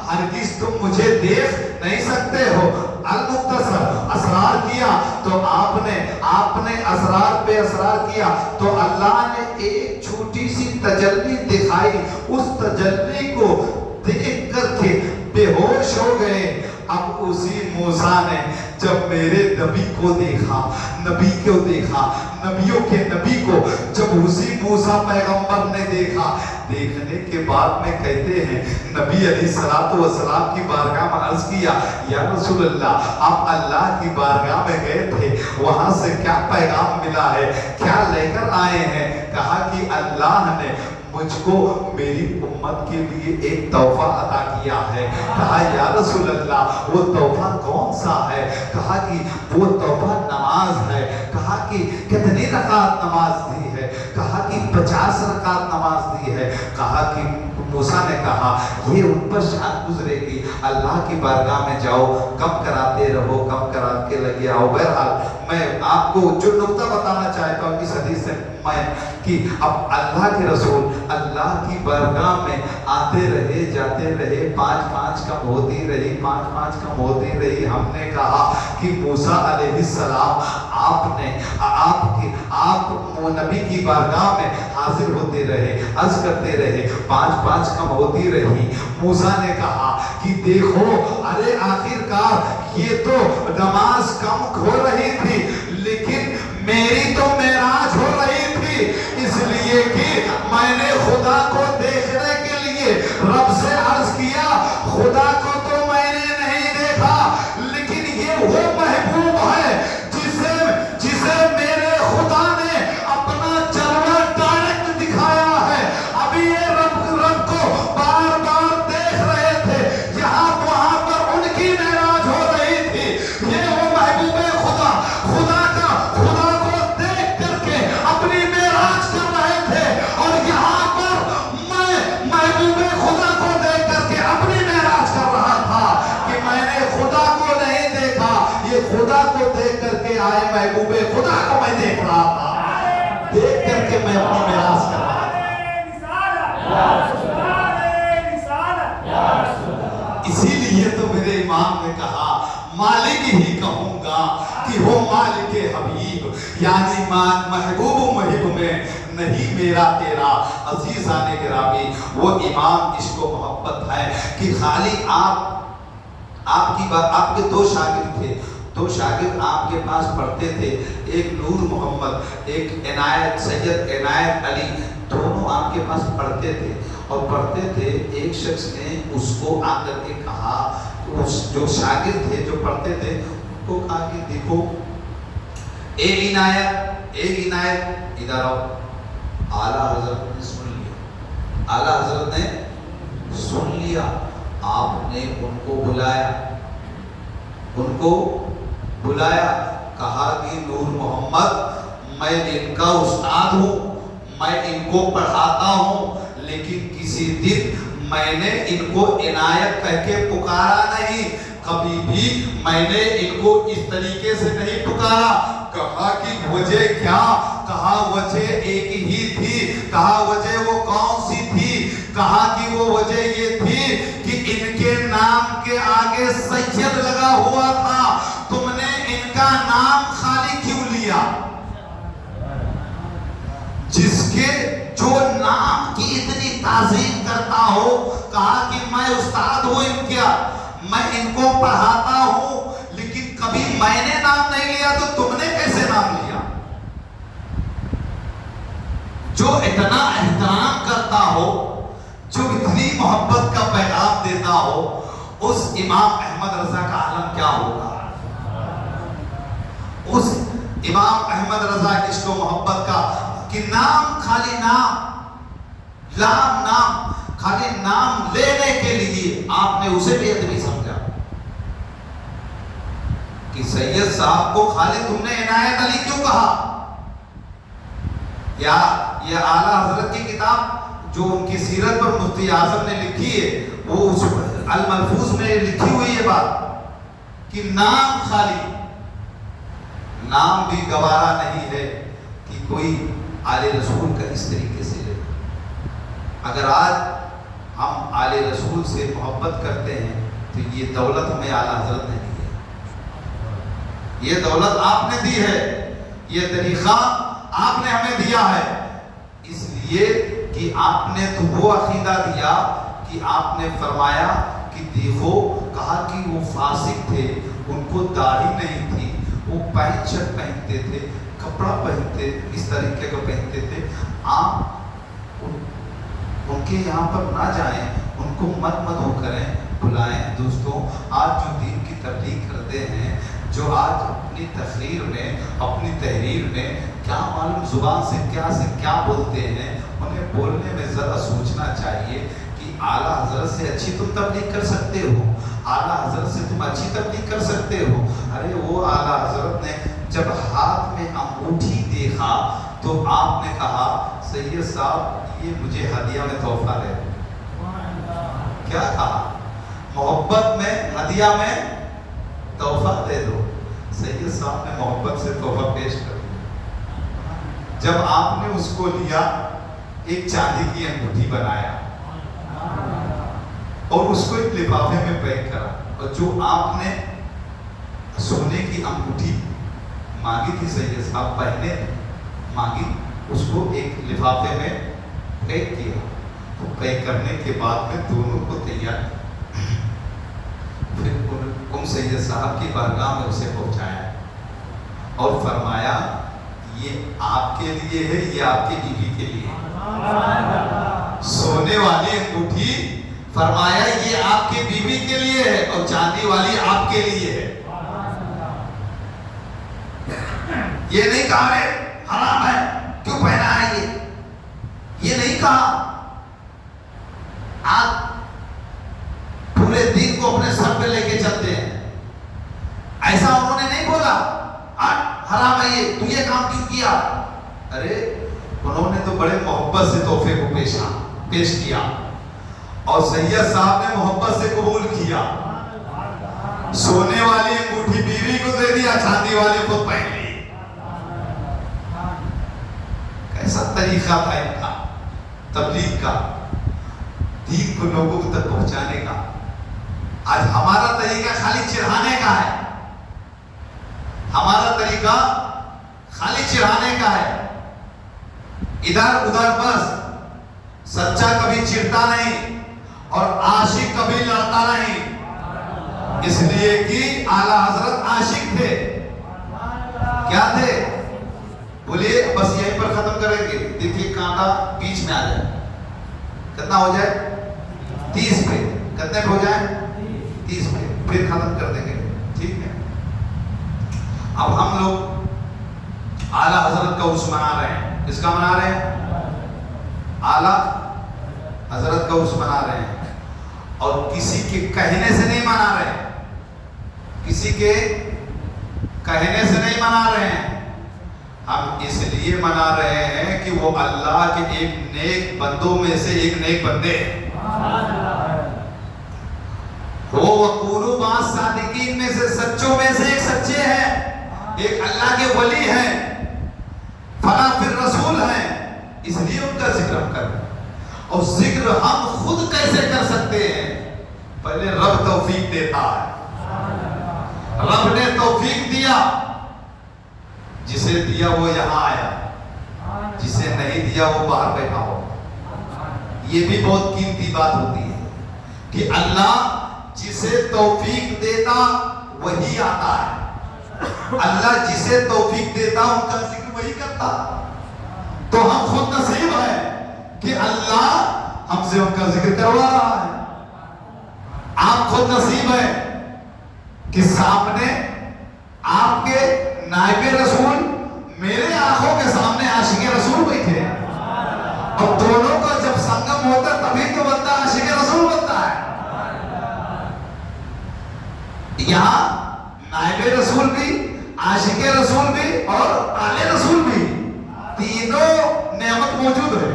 हरगिज़ तुम मुझे देख नहीं सकते हो। अल-मुख्तसर असरार किया तो आपने असरार पे असरार किया तो अल्लाह ने एक छोटी सी तजल्ली दिखाई, उस तजल्ली को देख करके बेहोश हो गए। अब उसी मूसा ने जब मेरे नबी को देखा, नबियों के नबी को जब उसी मूसा पैगंबर ने देखा, देखने के बाद में कहते हैं नबी अलैहिस्सलातु वस्सलाम की बारगाह में अर्ज किया, या रसूल अल्लाह, आप अल्लाह की बारगाह में गए थे, वहां से क्या पैगाम मिला है, क्या लेकर आए हैं? कहा कि अल्लाह ने मुझको मेरी उम्मत के लिए एक तोहफा अता किया है। कहा या रसूल अल्लाह, वो तोहफा कौन सा है? कहा कि वो तोहफा नमाज है। कहा कि कितनी रकात नमाज दी है? कहा कि 50 रकात नमाज दी है। कहा कि मूसा ने कहा ये उन पर शान गुजरेगी, अल्लाह की बारगाह में जाओ, कब कराते रहो, कब करा के लगे आओ। बहरहाल मैं आपको जो नुक्ता बताना चाहता हूँ इस हदीस से मैं, कि अब अल्लाह के रसूल अल्लाह की बारगाह में आते रहे, जाते रहे, 5-5 कम होती रही, 5-5 कम होती रही। हमने कहा कि मूसा अलैहिस्सलाम आप नबी की बारगाह में हाजिर होते रहे, अर्ज करते रहे, 5-5 कम होती रही। मूसा ने कहा कि देखो, अरे आखिरकार ये तो नमाज कम हो रही थी, लेकिन मेरी तो मेराज हो रही थी, इसलिए कि मैंने खुदा को देखने के लिए रब से अर्ज किया, खुदा को तो मैंने नहीं देखा, लेकिन ये वो महबूब है जिसे मेरे खुदा ने अपना जलवा डायरेक्ट दिखाया है। अभी ये रब को बार बार देख रहे थे, यहाँ वहां पर उनकी मेराज हो रही थी। ये वो महबूब खुदा को देख करके अपनी मेराज कर रहे थे, और यहाँ पर मैं महबूब खुदा को देख करके अपनी मेराज कर रहा था कि मैंने खुदा को नहीं देखा, ये खुदा को देख करके आए महबूब खुदा को मैं देख रहा था, देख करके मैं अपनी मेराज कर रहा था। इसीलिए तो मेरे इमाम ने कहा मालिक ही कहूंगा कि हो मालिक हबीब, यानी महबूब मुहिब में नहीं मेरा तेरा। अजीज़ाने गिरामी, वो इमाम इसको मोहब्बत है कि खाली आपके 2 शागिर्द थे, 2 शागिर्द आपके पास पढ़ते थे, एक नूर मोहम्मद, एक इनायत, सैयद इनायत अली, दोनों आपके पास पढ़ते थे और पढ़ते थे। एक शख्स ने उसको आकर के कहा, उस जो शागिर्द थे जो पढ़ते थे उनको कहा कि देखो ए इनायत इधर आओ, आला हजरत ने सुन लिया, आला हजरत ने सुन लिया। आपने उनको बुलाया, उनको बुलाया, कहा कि नूर मोहम्मद मैं इनका उस्ताद हूँ, मैं इनको पढ़ाता हूँ, लेकिन किसी दिन मैंने इनको इनायत कह के पुकारा नहीं, कभी भी मैंने इनको इस तरीके से नहीं पुकारा। कहा कि वजह क्या? कहा वजह एक ही थी। कहा वजह वो कौन सी थी? कहा कि वो वजह ये थी कि इनके नाम के आगे सैयद लगा हुआ था, तुमने इनका नाम खाली क्यों लिया? जिसके जो नाम की इतनी ताज़ीम करता हो, कहा कि मैं उस्ताद हूं इनका, मैं इनको पढ़ाता हूं, लेकिन कभी मैंने नाम नहीं लिया, तो तुमने कैसे नाम लिया? जो इतना एहतराम करता हो, जो इतनी मोहब्बत का पैगाम देता हो, उस इमाम अहमद रजा का आलम क्या होगा? उस इमाम अहमद रजा इश्क व मोहब्बत का कि नाम, खाली नाम, लाम नाम, खाली नाम लेने के लिए आपने उसे बेअदबी समझा कि सैयद साहब को खाली तुमने इनायत अली क्यों कहा? या ये आला हजरत की किताब जो उनकी सीरत पर मुफ्ती आजम ने लिखी है, वो उस अल मलफूज में लिखी हुई है बात कि नाम खाली, नाम भी गवारा नहीं है कि कोई आले रसूल का इस तरीके से ले। अगर आज हम आले रसूल से मोहब्बत करते हैं तो ये दौलत हमें आला हजरत ने दी है, ये दौलत आपने दी है, ये तरीका आपने हमें दिया है, इसलिए कि आपने तो वो अकीदा दिया कि आपने फरमाया कि देखो, कहा कि वो फासिक थे, उनको दाढ़ी नहीं थी, वो पैंट शर्ट पहनते थे, कपड़ा पहनते इस तरीके का पहनते थे, आप उनके यहाँ पर ना जाएं, उनको मत करें, बुलाएं। दोस्तों, आज जो दीन की तबलीग करते हैं, जो आज अपनी तकरीर में, अपनी तहरीर में क्या मालूम जुबान से क्या बोलते हैं, उन्हें बोलने में ज़रा सोचना चाहिए कि आला हजरत से अच्छी तुम तबलीग कर सकते हो, आला हजरत से तुम अच्छी तबलीग कर सकते हो। अरे वो आला हजरत ने जब हाथ में अंगूठी देखा तो आपने कहा, सैयद साहब ये मुझे हदिया में तोहफा दे। क्या कहा? मोहब्बत में हदिया में तोहफा दे दो। सैयद साहब ने मोहब्बत से तोहफा पेश कर दिया। जब आपने उसको लिया, एक चांदी की अंगूठी बनाया और उसको एक लिफाफे में पैक करा, और जो आपने सोने की अंगूठी मांगी थी, सैयद साहब पहने मांगी, उसको एक लिफाफे में पैक किया। तो पैक करने के बाद में दोनों को तैयार, फिर उन सैयद साहब की बारगाह में उसे पहुंचाया और फरमाया, ये आपके लिए है, ये आपकी बीवी के लिए। सोने वाली अंगूठी फरमाया ये आपकी बीवी के लिए है और चांदी वाली आपके लिए है। ये नहीं कहा रे हराम है, क्यों पहना है ये नहीं कहा। आप पूरे दिन को अपने सर पे लेके चलते हैं, ऐसा उन्होंने नहीं बोला हराम है ये, तू ये काम क्यों किया। अरे उन्होंने तो बड़े मोहब्बत से तोहफे को पेश किया और सैयद साहब ने मोहब्बत से कबूल किया। सोने वाली अंगूठी बीवी को दे दिया, चांदी वाली खुद पहन ली। कैसा तरीका था इनका तबलीग का, दीन को लोगों तक पहुंचाने का। आज हमारा तरीका खाली चिढ़ाने का है, हमारा तरीका खाली चिढ़ाने का है, इधर उधर बस। सच्चा कभी चिढ़ता नहीं और आशिक कभी लड़ता नहीं, इसलिए कि आला हजरत आशिक थे। क्या थे? बोलिए, बस यहीं पर खत्म करेंगे। देखिए कांटा बीच में आ जाए, कितना हो जाए? 30 पे। कितने पे हो जाए? 30 पे, फिर खत्म कर देंगे। ठीक है, अब हम लोग आला हजरत का उर्स मना रहे हैं। किसका मना रहे हैं? आला हजरत का उर्स मना रहे हैं और किसी के कहने से नहीं मना रहे हैं, किसी के कहने से नहीं मना रहे हैं, हम इसलिए मना रहे हैं कि वो अल्लाह के एक नेक बंदों में से एक नेक बंदे हैं। वो वकूलू मास सादिकीन में से, सच्चों में से एक सच्चे हैं, एक अल्लाह के वली हैं, फला फिर रसूल हैं, इसलिए उनका जिक्र हम कर रहे हैं। और जिक्र हम खुद कैसे कर सकते हैं? पहले रब तौफीक देता है, रब ने तौफीक दिया, जिसे दिया वो यहां आया, जिसे नहीं दिया वो बाहर बैठा हो। ये भी बहुत कीमती बात होती है कि अल्लाह जिसे तौफीक देता वही आता है, अल्लाह जिसे तौफीक देता उनका जिक्र वही करता। तो हम खुद नसीब है कि अल्लाह हमसे उनका जिक्र करवा रहा है। आप खुद नसीब है कि सामने आपके नायबे रसूल मेरे आंखों के सामने आशिके रसूल बैठे हैं, और दोनों का जब संगम होता है तभी तो बंदा आशिके रसूल बनता है। यहां नायबे रसूल भी, आशिके रसूल भी और आले रसूल भी, तीनों नेमत मौजूद है।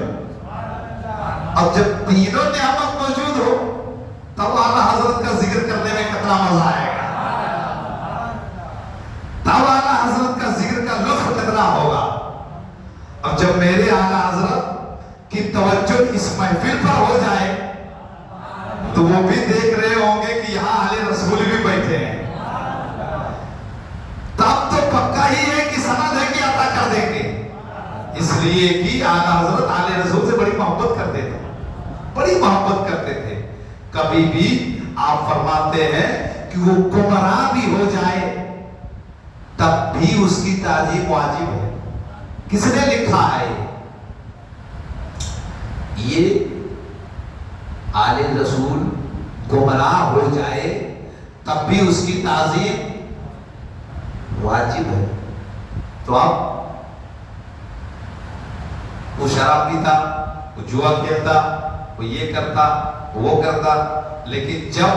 अब जब तीनों नेमत मौजूद हो तब आला हजरत का जिक्र करने में कितना मजा आएगा, तब आला हजरत का जिक्र का लुत्फ कितना होगा। अब जब मेरे आला हजरत की तवज्जो इस महफिल पर हो जाए तो वो भी देख रहे होंगे कि यहाँ आले रसूल भी बैठे हैं, तब तो पक्का ही है कि सनद है कि अता कर देंगे। इसलिए कि आला हजरत आले रसूल से बड़ी मोहब्बत करते थे, बड़ी मोहब्बत करते थे। कभी भी आप फरमाते हैं कि वो गुमराह भी हो जाए तब भी उसकी ताजीब वाजिब है। किसने लिखा है ये? आले रसूल गुमराह हो जाए तब भी उसकी ताजीब वाजिब है। तो आप वो शराब पीता, वो जुआ खेलता, वो ये करता, वो करता, लेकिन जब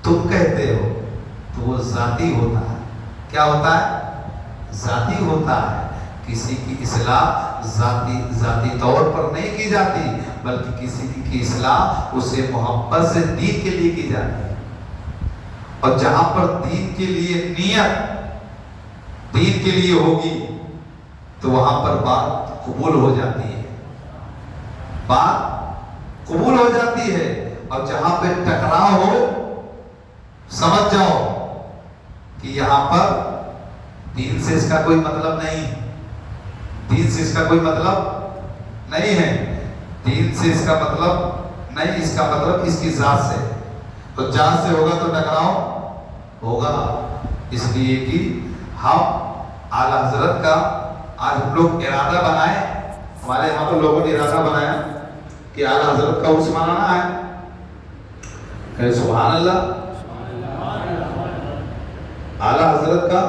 तुम कहते हो तो वो जाती होता है। क्या होता है? जाती होता है। किसी की इस्लाह जाती तौर पर नहीं की जाती, बल्कि किसी की इस्लाह उसे मोहब्बत से दीन के लिए की जाती है। और जहां पर दीन के लिए नियत दीन के लिए होगी तो वहां पर बात कबूल हो जाती है, बात कबूल हो जाती है। और जहां पे टकराव हो समझ जाओ कि यहां पर दीन से इसका कोई मतलब नहीं, दीन से इसका कोई मतलब नहीं है, दीन से इसका मतलब नहीं, इसका मतलब इसकी जात से। तो जात से होगा तो टकराव होगा। इसलिए कि हम आला हजरत का आज हम लोग इरादा बनाए, हमारे यहाँ पर लोगों ने इरादा बनाया कि आला हजरत का उर्स मनाना है। सुभान अल्लाह, आला हजरत का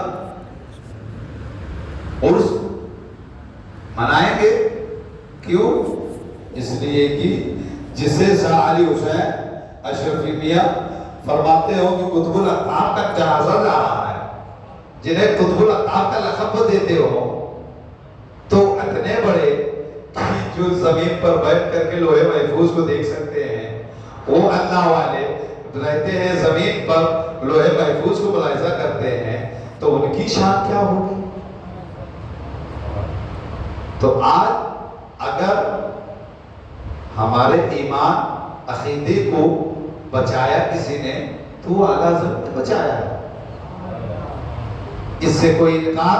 उर्स मनाएंगे। क्यों? इसलिए कि जिसे शाह अली हुसैन अशरफी मियां फरमाते हो कि कुतुबुल अताब का जनाजा जा रहा है, जिन्हें कुतुबुल अताब का लक़ब देते हो, तो इतने बड़े कि जो जमीन पर बैठ करके लोहे महफूज को देख सकते हैं, वो अल्लाह वाले रहते हैं जमीन पर, लोहे महफूज को मुलाहिजा करते हैं, तो उनकी शान क्या होगी। तो आज अगर हमारे ईमान अकीदे को बचाया किसी ने तो वो आला हज़रत ने बचाया, इससे कोई इनकार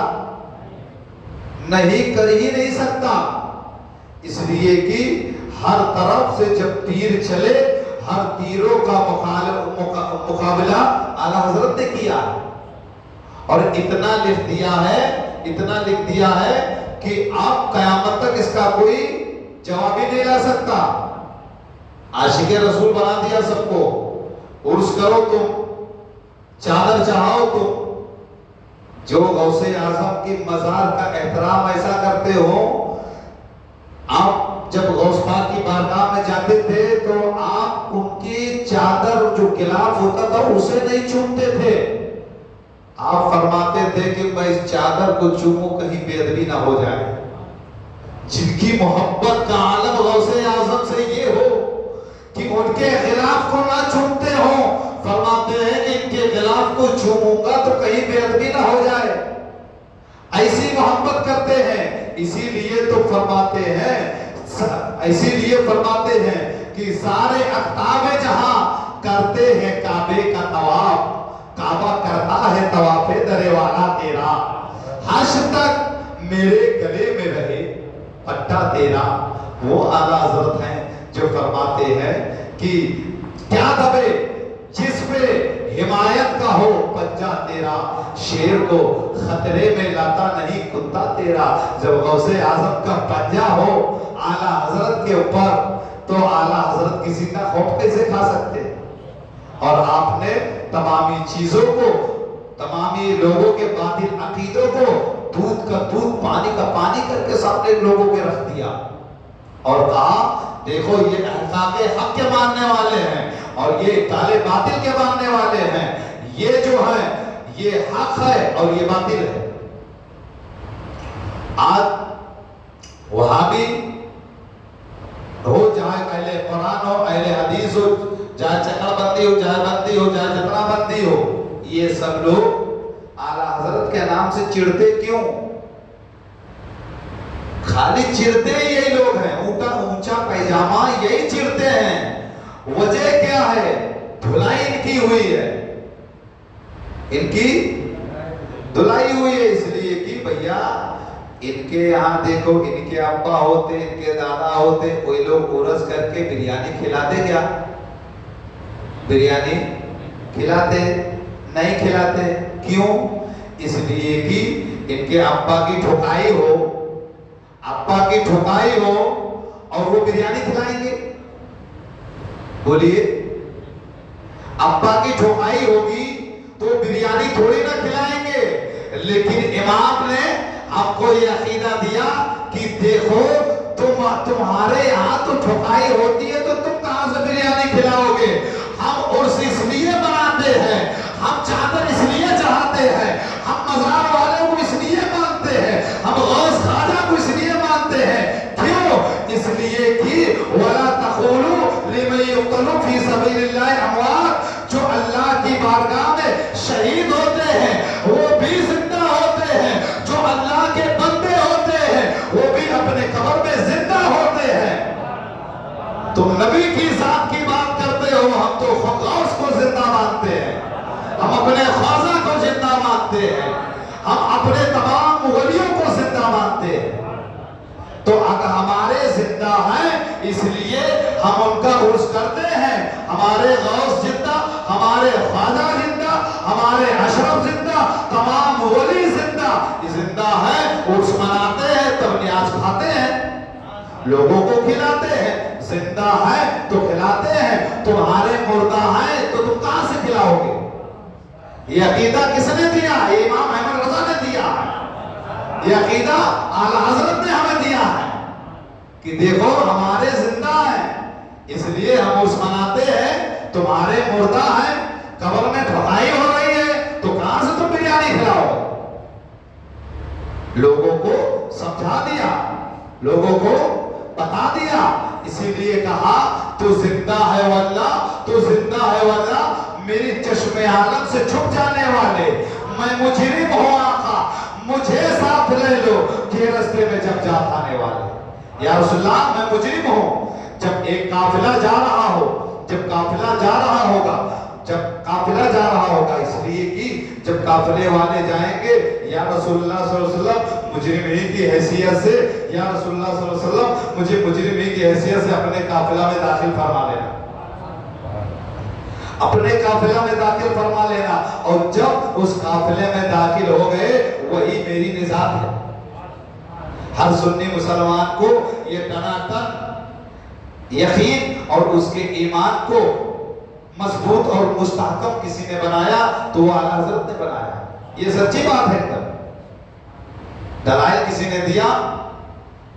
नहीं कर ही नहीं सकता। इसलिए कि हर तरफ से जब तीर चले, हर तीरों का मुकाबला आला हजरत ने किया, और इतना लिख दिया है, इतना लिख दिया है कि आप कयामत तक इसका कोई जवाब ही नहीं ला सकता। आशिके रसूल बना दिया सबको, उर्स करो तुम, चादर चढ़ाओ तुम। जो गौसे आजम की मजार का एहतराम ऐसा करते हो, आप जब गौस पाक की बारगाह में जाते थे तो आप उनकी चादर जो गिलाफ होता था उसे नहीं चूमते थे। आप फरमाते थे कि मैं इस चादर को चूमूं कहीं बेअदबी ना हो जाए। जिनकी मोहब्बत का आलम गौसे आजम से ये हो कि उनके खिलाफ को ना चूमते हो, फरमाते हैं कि इनके खिलाफ को चूमूंगा तो कहीं बेअदबी ना हो जाए। ऐसी मोहब्बत करते हैं, इसीलिए तो फरमाते हैं, इसीलिए फरमाते हैं कि सारे अख्ताबे जहां करते हैं काबे का तवाफ, काबा करता है तवाफे दरे वाला तेरा, हश तक मेरे गले में रहे पट्टा तेरा। वो आला हजरत हैं जो फरमाते हैं कि क्या दबे जिस पे हिमायत का हो पंजा तेरा, शेर को खतरे में लाता नहीं कुत्ता तेरा। जब गौसे आजम का पंजा हो आला हजरत के ऊपर तो आला हजरत किसी का खौफ कैसे खा सकते। और आपने तमामी चीजों को, तमामी लोगों के बातिल अकीदों को दूध का दूध पानी का पानी करके सामने लोगों के रख दिया और कहा देखो ये अहकाके हक के मानने वाले हैं और ये काले बातिल के मानने वाले हैं, ये जो है ये हक है और ये बातिल है। आज वहाबी हो चाहे अहले कुरान हो अहले हदीस हो, चाहे चकड़बंदी हो चाहे बंदी हो चाहे जितना बंदी हो, ये सब लोग आला हजरत के नाम से चिढ़ते क्यों? खाली चिढ़ते यही लोग हैं, ऊंचा पैजामा यही चिढ़ते हैं। वजह क्या है? धुलाई इनकी हुई है, इनकी धुलाई हुई है इसलिए कि भैया इनके यहाँ देखो, इनके अब्बा होते, इनके दादा होते, कोई लोग उरस करके बिरयानी खिलाते क्या? बिरयानी खिलाते नहीं खिलाते, क्यों? इसलिए कि इनके अब्बा की ठुकाई हो, अब्बा की ठुकाई हो और वो बिरयानी खिलाएंगे। बोलिए, अब्बा की ठुकाई होगी तो बिरयानी थोड़ी ना खिलाएंगे। लेकिन इमाम ने आपको ये अकीदा दिया कि देखो तुम्हारे यहाँ तो ठुकाई होती है तो तुम कहां से बिरयानी खिलाओगे? हम उर्स इसलिए मनाते हैं, हम चादर इसलिए चढ़ाते हैं, हम मज़ार वाले को इसलिए मानते हैं, हम गौस खाजा को इसलिए मानते हैं। क्यों? इसलिए कि वला तक़ूलू लिमन युक़तलू फी सबीलिल्लाह अमवात, जो अल्लाह की बारगाह में शहीद होते हैं वो भी जिंदा होते हैं, जो अल्लाह के बंदे होते हैं वो भी अपने कब्र में जिंदा होते हैं। तुम नबी की जात की बात करते हो, हम तो गौस को जिंदा मानते हैं, हम अपने ख्वाजा को जिंदा मानते हैं, हम अपने तमाम वलियों को जिंदा मानते हैं। तो अगर हमारे जिंदा हैं इसलिए हम उनका उर्स करते हैं। हमारे गौस जिंदा, हमारे ख्वाजा जिंदा, हमारे अशरफ जिंदा, तमाम वली जिंदा है, उर्स मनाते हैं, तब न्याज खाते हैं, लोगों को खिलाते हैं। जिंदा है तो खिलाते हैं, तुम्हारे मुर्दा है तो तुम कहां से खिलाओगे? ये अकीदा किसने दिया? इमाम अहमद रजा ने दिया है। ये अकीदा आला हजरत ने हमें दिया है कि देखो हमारे जिंदा है इसलिए हम उर्स मनाते हैं, तुम्हारे मुर्दा है, कब्र में ठुकाई हो रही है तो कहां से तुम बिरयानी खिलाओगे? लोगों को समझा दिया, लोगों को बता दिया, इसीलिए कहा तू जिंदा है वल्लाह, तू जिंदा है वल्लाह, मेरी चश्मे आलम से छुप जाने वाले, मैं मुजरिम हूं आका, मुझे साथ ले लो कि रास्ते में जब जा आने वाले। या रसूलुल्लाह मैं मुजरिम हूं। जब एक काफिला जा रहा हो, जब काफिला जा रहा होगा, जब काफिला जा रहा होगा, इसलिए कि जब काफिले वाले जाएंगे या रसूलुल्लाह सल्लल्लाहु अलैहि वसल्लम मुजरिम ही की हैसियत से, या रसूलुल्लाह सल्लल्लाहु अलैहि वसल्लम मुझे मुजरिम ही की हैसियत से अपने काफिला में दाखिल फरमा लेना, अपने काफिला में दाखिल फरमा लेना। और जब उस काफिले में दाखिल हो गए वही मेरी निजात है। हर सुन्नी मुसलमान को ये टनाटन यकीन और उसके ईमान को मजबूत और मुस्तहकम किसी ने बनाया तो वो आला हजरत ने बनाया। ये सच्ची बात है एकदम। दलाइल किसी ने दिया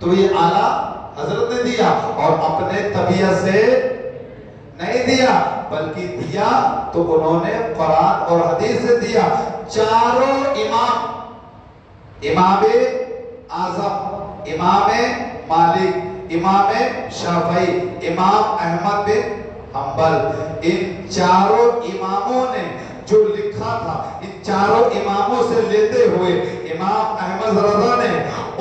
तो ये आला हजरत ने दिया, और अपने तबीयत से नहीं दिया, बल्कि दिया तो उन्होंने कुरान और हदीस से दिया। चारों इमाम, इमाम आजम, इमाम मालिक, इमाम शाफई, इमाम अहमद बिन हम्बल, इन चारों इमामों ने जो लिखा था, इन चारों इमामों से लेते हुए इमाम अहमद रज़ा ने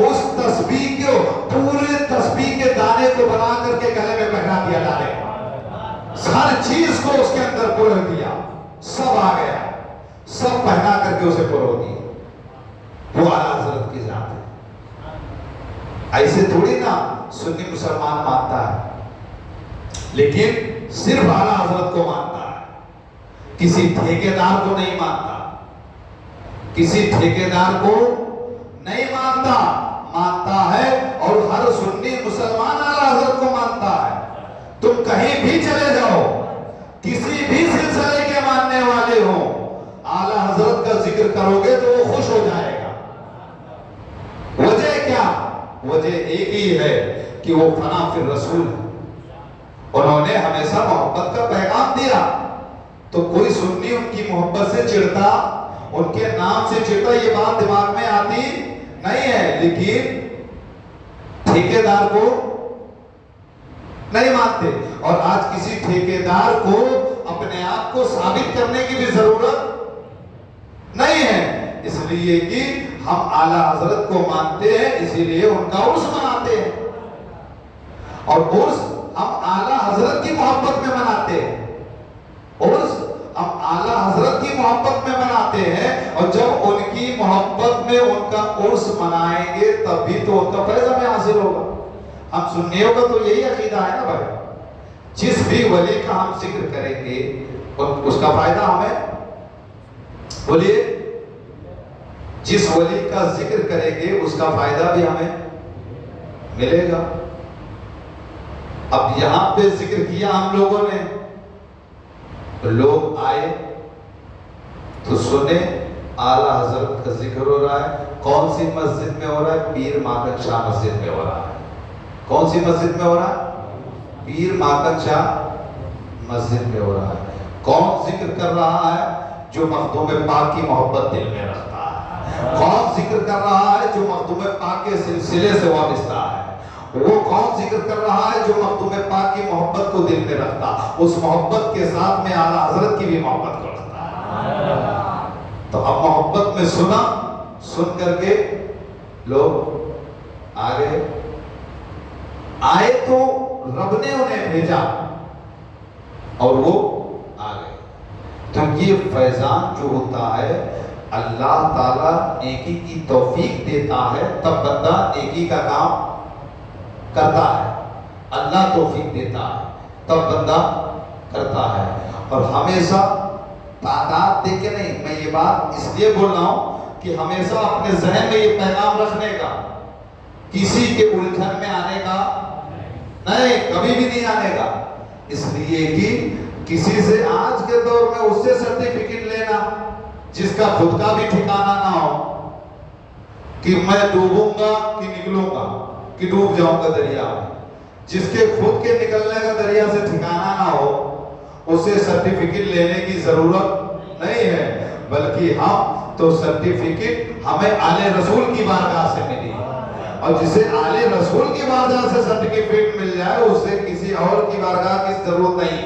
उस तस्बीह को, पूरे तस्बीह के दाने को बना करके गले में पहना दिया, डाले हर चीज को उसके अंदर पुरो दिया, सब आ गया, सब पहना करके उसे पुरो दिया। वो आला हजरत की जात है। ऐसे थोड़ी ना सुन्नी मुसलमान मानता है, लेकिन सिर्फ आला हजरत को मानता है, किसी ठेकेदार को नहीं मानता, किसी ठेकेदार को नहीं मानता, मानता है। और हर सुन्नी मुसलमान आला हजरत को मानता है। तुम कहीं भी चले जाओ, किसी भी सिलसिले के मानने वाले हो, आला हजरत का जिक्र करोगे तो वो खुश हो जाएगा। वजह क्या? वजह एक ही है कि वो फना फिर रसूल है। उन्होंने हमेशा मोहब्बत का पैगाम दिया। तो कोई सुन्नी उनकी मोहब्बत से चिढ़ता, उनके नाम से चिढ़ता, ये बात दिमाग में आती नहीं है। लेकिन ठेकेदार को नहीं मानते। और आज किसी ठेकेदार को अपने आप को साबित करने की भी जरूरत नहीं है, इसलिए कि हम आला हजरत को मानते हैं, इसीलिए उनका उर्स मनाते हैं। और उर्स हम आला हजरत की मोहब्बत में मनाते हैं। उर्स हम आला हजरत की मोहब्बत में मनाते हैं। और जब उनकी मोहब्बत में उनका उर्स मनाएंगे तभी तो उनका फैज़ हमें हासिल होगा। हम सुन्नियों का तो यही अकीदा है ना भाई, जिस भी वली का हम जिक्र करेंगे उसका फायदा हमें, बोलिए, जिस वली का जिक्र करेंगे उसका फायदा भी हमें मिलेगा। अब यहां पे जिक्र किया हम लोगों ने, तो लोग आए तो सुने आला हजरत का जिक्र हो रहा है। कौन सी मस्जिद में हो रहा है? पीर माकन शाह मस्जिद में हो रहा है। कौन सी मस्जिद में हो रहा है? पीर माकन शाह मस्जिद में हो रहा है। कौन जिक्र कर रहा है? जो मखदूम पाक की मोहब्बत दिल में रखता है। कौन जिक्र कर रहा है? जो मखदूम पाक के सिलसिले से वाबस्ता है। वो कौन जिक्र कर रहा है? जो मखदूम पाक की मोहब्बत को दिल में रखता, उस मोहब्बत के साथ में आला हजरत की भी मोहब्बत को रखता है। तो अब मोहब्बत में सुना, सुन करके लोग आ गए। आए तो रब ने उन्हें भेजा और वो आ गए। तो ये फैजान जो होता है, अल्लाह ताला नेकी की तौफीक देता है, तब बंदा नेकी का काम करता है। अल्लाह तौफीक देता है तब बंदा करता है। और हमेशा तादाद देख के नहीं, मैं ये बात इसलिए बोल रहा हूं कि हमेशा अपने जहन में ये पैगाम रखने का, किसी के उलझन में आने का नहीं, कभी भी नहीं आने का। इसलिए कि किसी से आज के दौर में उससे सर्टिफिकेट लेना जिसका खुद का भी ठिकाना ना हो, कि मैं डूबूंगा कि निकलूंगा कि डूब जाऊंगा दरिया में, जिसके खुद के निकलने का दरिया से ठिकाना ना हो, उसे सर्टिफिकेट लेने की जरूरत नहीं है। बल्कि हम तो सर्टिफिकेट हमें आले रसूल की बारगाह से मिली, और जिसे आले रसूल की बारगाह से सर्टिफिकेट मिल जाए, उसे किसी और की बारगाह की जरूरत नहीं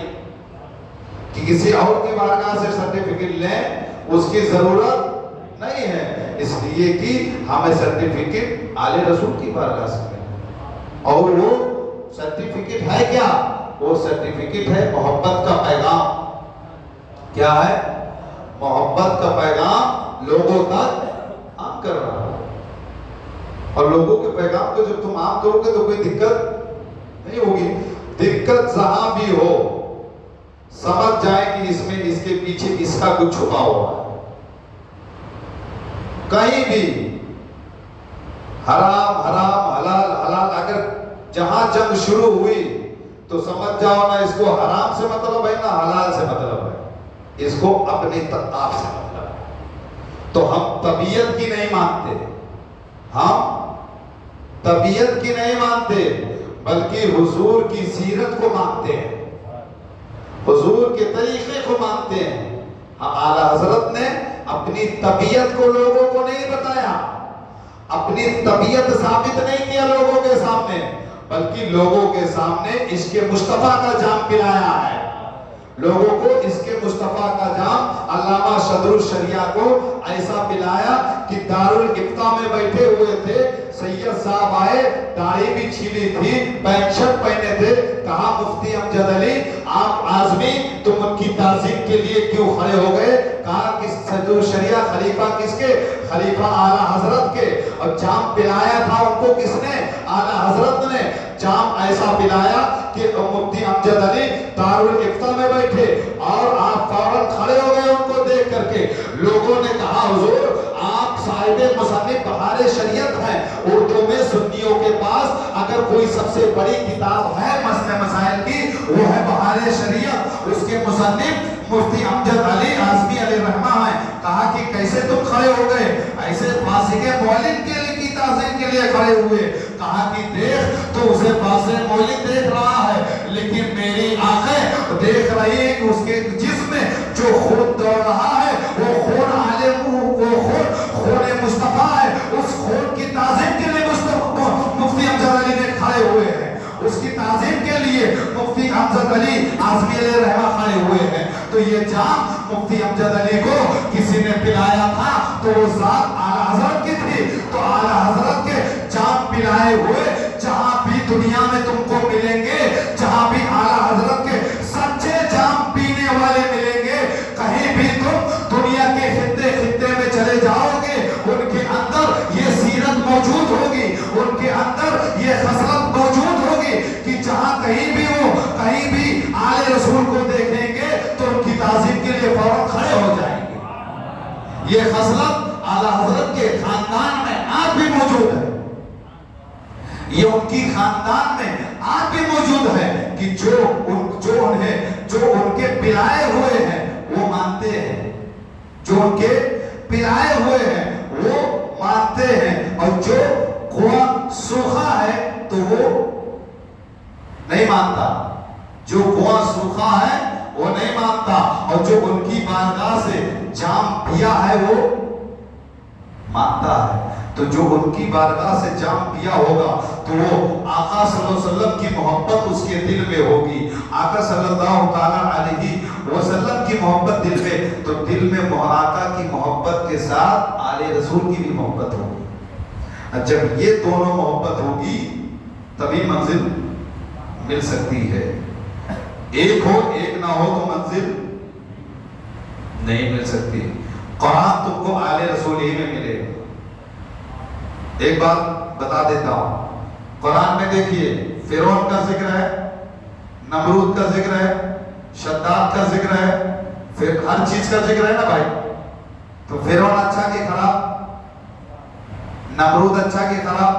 कि किसी और की बारगाह से सर्टिफिकेट लें, उसकी जरूरत नहीं है। इसलिए कि हमें सर्टिफिकेट आले रसूल की बारगाह से मिला। और वो सर्टिफिकेट है क्या? वो सर्टिफिकेट है मोहब्बत का पैगाम। क्या है? मोहब्बत का पैगाम लोगों तक आम कर रहा है। और लोगों के पैगाम को जब तुम आम करोगे तो कोई दिक्कत नहीं होगी। दिक्कत जहां भी हो, समझ जाए कि इसमें, इसके पीछे इसका कुछ छुपा हुआ है। कहीं भी हराम हराम, हलाल हलाल, अगर जहां जंग शुरू हुई तो समझ जाओ ना इसको हराम से मतलब है ना हलाल से मतलब है, इसको अपनी तताब से मतलब है। तो हम तबीयत की नहीं मानते, हम तबीयत की नहीं मानते, बल्कि हुजूर की सीरत को मानते हैं, हुजूर के तरीके को मानते हैं। हम आला हजरत ने अपनी तबीयत को लोगों को नहीं बताया, अपनी तबीयत साबित नहीं किया लोगों के सामने, बल्कि लोगों के सामने इसके मुस्तफा का जाम पिलाया है। लोगों को इसके मुस्तफा का जाम अल्लामा सदरुल शरिया को ऐसा पिलाया कि दारुल इफ्ता में बैठे हुए थे, सैयद साहब आए, दाढ़ी भी छीली थी, पैंट शर्ट पहने थे। कहा मुफ्ती अमजद अली आप आजमी तुम उनकी ताज़ीम के लिए क्यों खड़े हो गए? कहा कि सदरुल शरिया खलीफा किसके? खलीफा आला हजरत के। और जाम पिलाया था उनको किसने? आला हजरत ने। जाम ऐसा पिलाया कि मुफ्ती अमजद अली दारुल इफ्ता में बैठे और आप फौरन खड़े हो गए उनको देख करके। लोगों ने कहा हुजूर आप साहिबे मुसन्निफ बहारे शरीयत हैं, उर्दू में सुन्नियों के पास अगर कोई सबसे बड़ी किताब है मसले मसाइल की वो है बहारे शरीयत, उसके मुसन्निफ मुफ्ती अमजद अली आजमी अलैहिर्रहमा है। कहा कि कैसे तुम खड़े हो गए? ऐसे फासिके मौलिद के लिए की ताज़ीम के लिए खड़े हुए। कहा कि देख तो उसे फासिक मौलिद देख रहा है, लेकिन मेरी आंखें देख रही है कि उसके जिस्म में जो खून दौड़ रहा है वो खून आलिम, वो खून मुस्तफा है। उस खून की ताज़ीम के लिए मुफ्ती अमजद अली ने खड़े हुए हैं, उसकी ताज़ीम के लिए मुफ्ती अमजद अली आज़मी अलैहिर्रहमा खड़े हुए हैं। तो ये जाम मुफ्ती अमजद अली को किसी ने पिलाया था तो वो जात आला हजरत की थी। तो आला हजरत के जाम पिलाए हुए जहां भी दुनिया में तुमको मिलेंगे, जहां भी आला हजरत के सच्चे जाम पीने वाले मिलेंगे, कहीं भी तुम दुनिया के खित्ते खित्ते में चले जाओगे, उनके अंदर ये सीरत मौजूद होगी, उनके अंदर ये खसलत मौजूद होगी कि जहां कहीं भी हो, कहीं भी आले रसूल को देखेंगे तो उनकी ताज़ीम के लिए फौरन खड़े हो जाएंगे। ये खसलत आला हजरत के खानदान में आज भी मौजूद है, ये उनकी खानदान में आज भी मौजूद है कि जो उनके पिलाए हुए हैं वो मानते हैं, जो उनके पिलाए हुए हैं वो मानते हैं, और जो कुआं सूखा है तो वो नहीं मानता, जो कुआं सूखा है वो नहीं मानता, और जो उनकी बारगाह से जाम पिया है वो मानता है। तो जो उनकी बारगाह से जाम पिया होगा तो वो आका सल्लल्लाहु अलैहि वसल्लम की मोहब्बत उसके दिल में होगी, आका सल्लल्लाहु ताला अलैहि वसल्लम की मोहब्बत दिल में, तो दिल में आका की मोहब्बत के साथ आले रसूल की भी मोहब्बत होगी। जब ये दोनों मोहब्बत होगी तभी मंजिल मिल सकती है। एक हो एक ना हो तो मंजिल नहीं मिल सकती। कुरान तुमको आले रसूल ही में मिलेगा। एक बात बता देता हूं, कुरान में देखिए फिरौन का जिक्र है, नमरूद का जिक्र है, शद्दाद का जिक्र है, फिर हर चीज का जिक्र है ना भाई। तो फिरौन अच्छा कि खराब, नमरूद अच्छा कि खराब,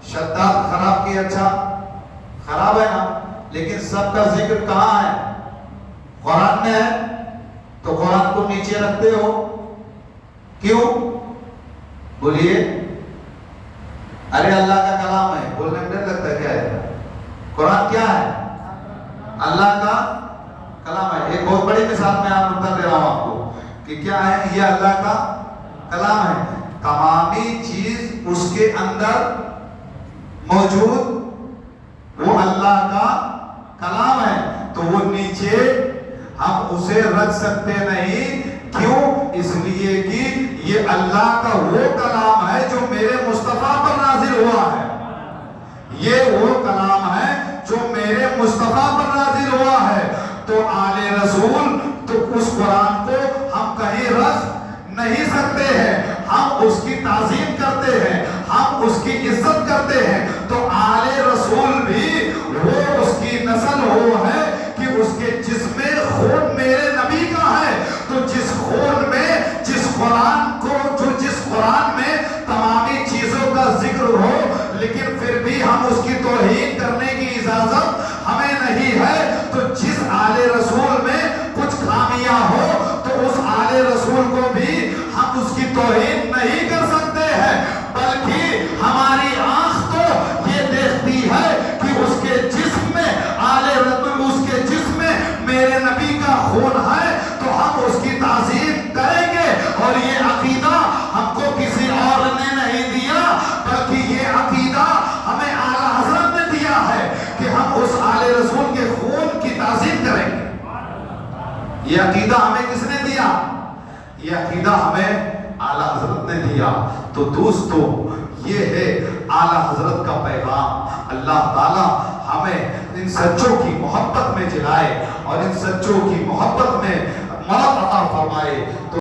शद्दाद खराब कि अच्छा? खराब है ना, लेकिन सबका जिक्र कहां है? कुरान में है। तो कुरान को नीचे रखते हो क्यों? बोलिए। अरे अल्लाह का कलाम है, बोलने में डर लगता है क्या है? कुरान क्या है? अल्लाह का कलाम है। एक बहुत बड़ी मिसाल में आप उत्तर दे रहा हूं आपको कि क्या है, ये अल्लाह का कलाम है। तमामी चीज उसके अंदर मौजूद वो अल्लाह का कलाम है, तो वो नीचे हम उसे रख सकते नहीं। क्यों? इसलिए कि ये अल्लाह का वो कलाम है जो मेरे मुस्तफा पर नाजिल हुआ है। ये वो कलाम है जो मेरे मुस्तफा पर नाजिल हुआ है। तो आले रसूल, तो उस कुरान को हम कहीं रख नहीं सकते हैं, हम उसकी ताज़ीम करते हैं, हम उसकी इज्जत करते हैं। तो आले रसूल भी वो उसकी नस्ल वो है कि उसके जिसमें खून मेरे नबी का है। तो जिस खून में, जिस कुरान को, जो जिस कुरान में तमामी चीजों का जिक्र हो, लेकिन फिर भी हम उसकी तौहीन करने की इजाजत हमें नहीं है। तो जिस आले रसूल में कुछ खामियां हो तो उस आले रसूल को भी हम उसकी तौहीन नहीं कर सकते हैं, बल्कि हमारी आंख तो ये देखती है कि उस ये अकीदा हमें किसने दिया? ये अकीदा हमें आला हजरत ने दिया। तो दोस्तों, ये है आला हजरत का पैगाम। अल्लाह ताला हमें इन सच्चों की मोहब्बत में जिलाए और इन सच्चों की मोहब्बत में मौत अता फरमाए। तो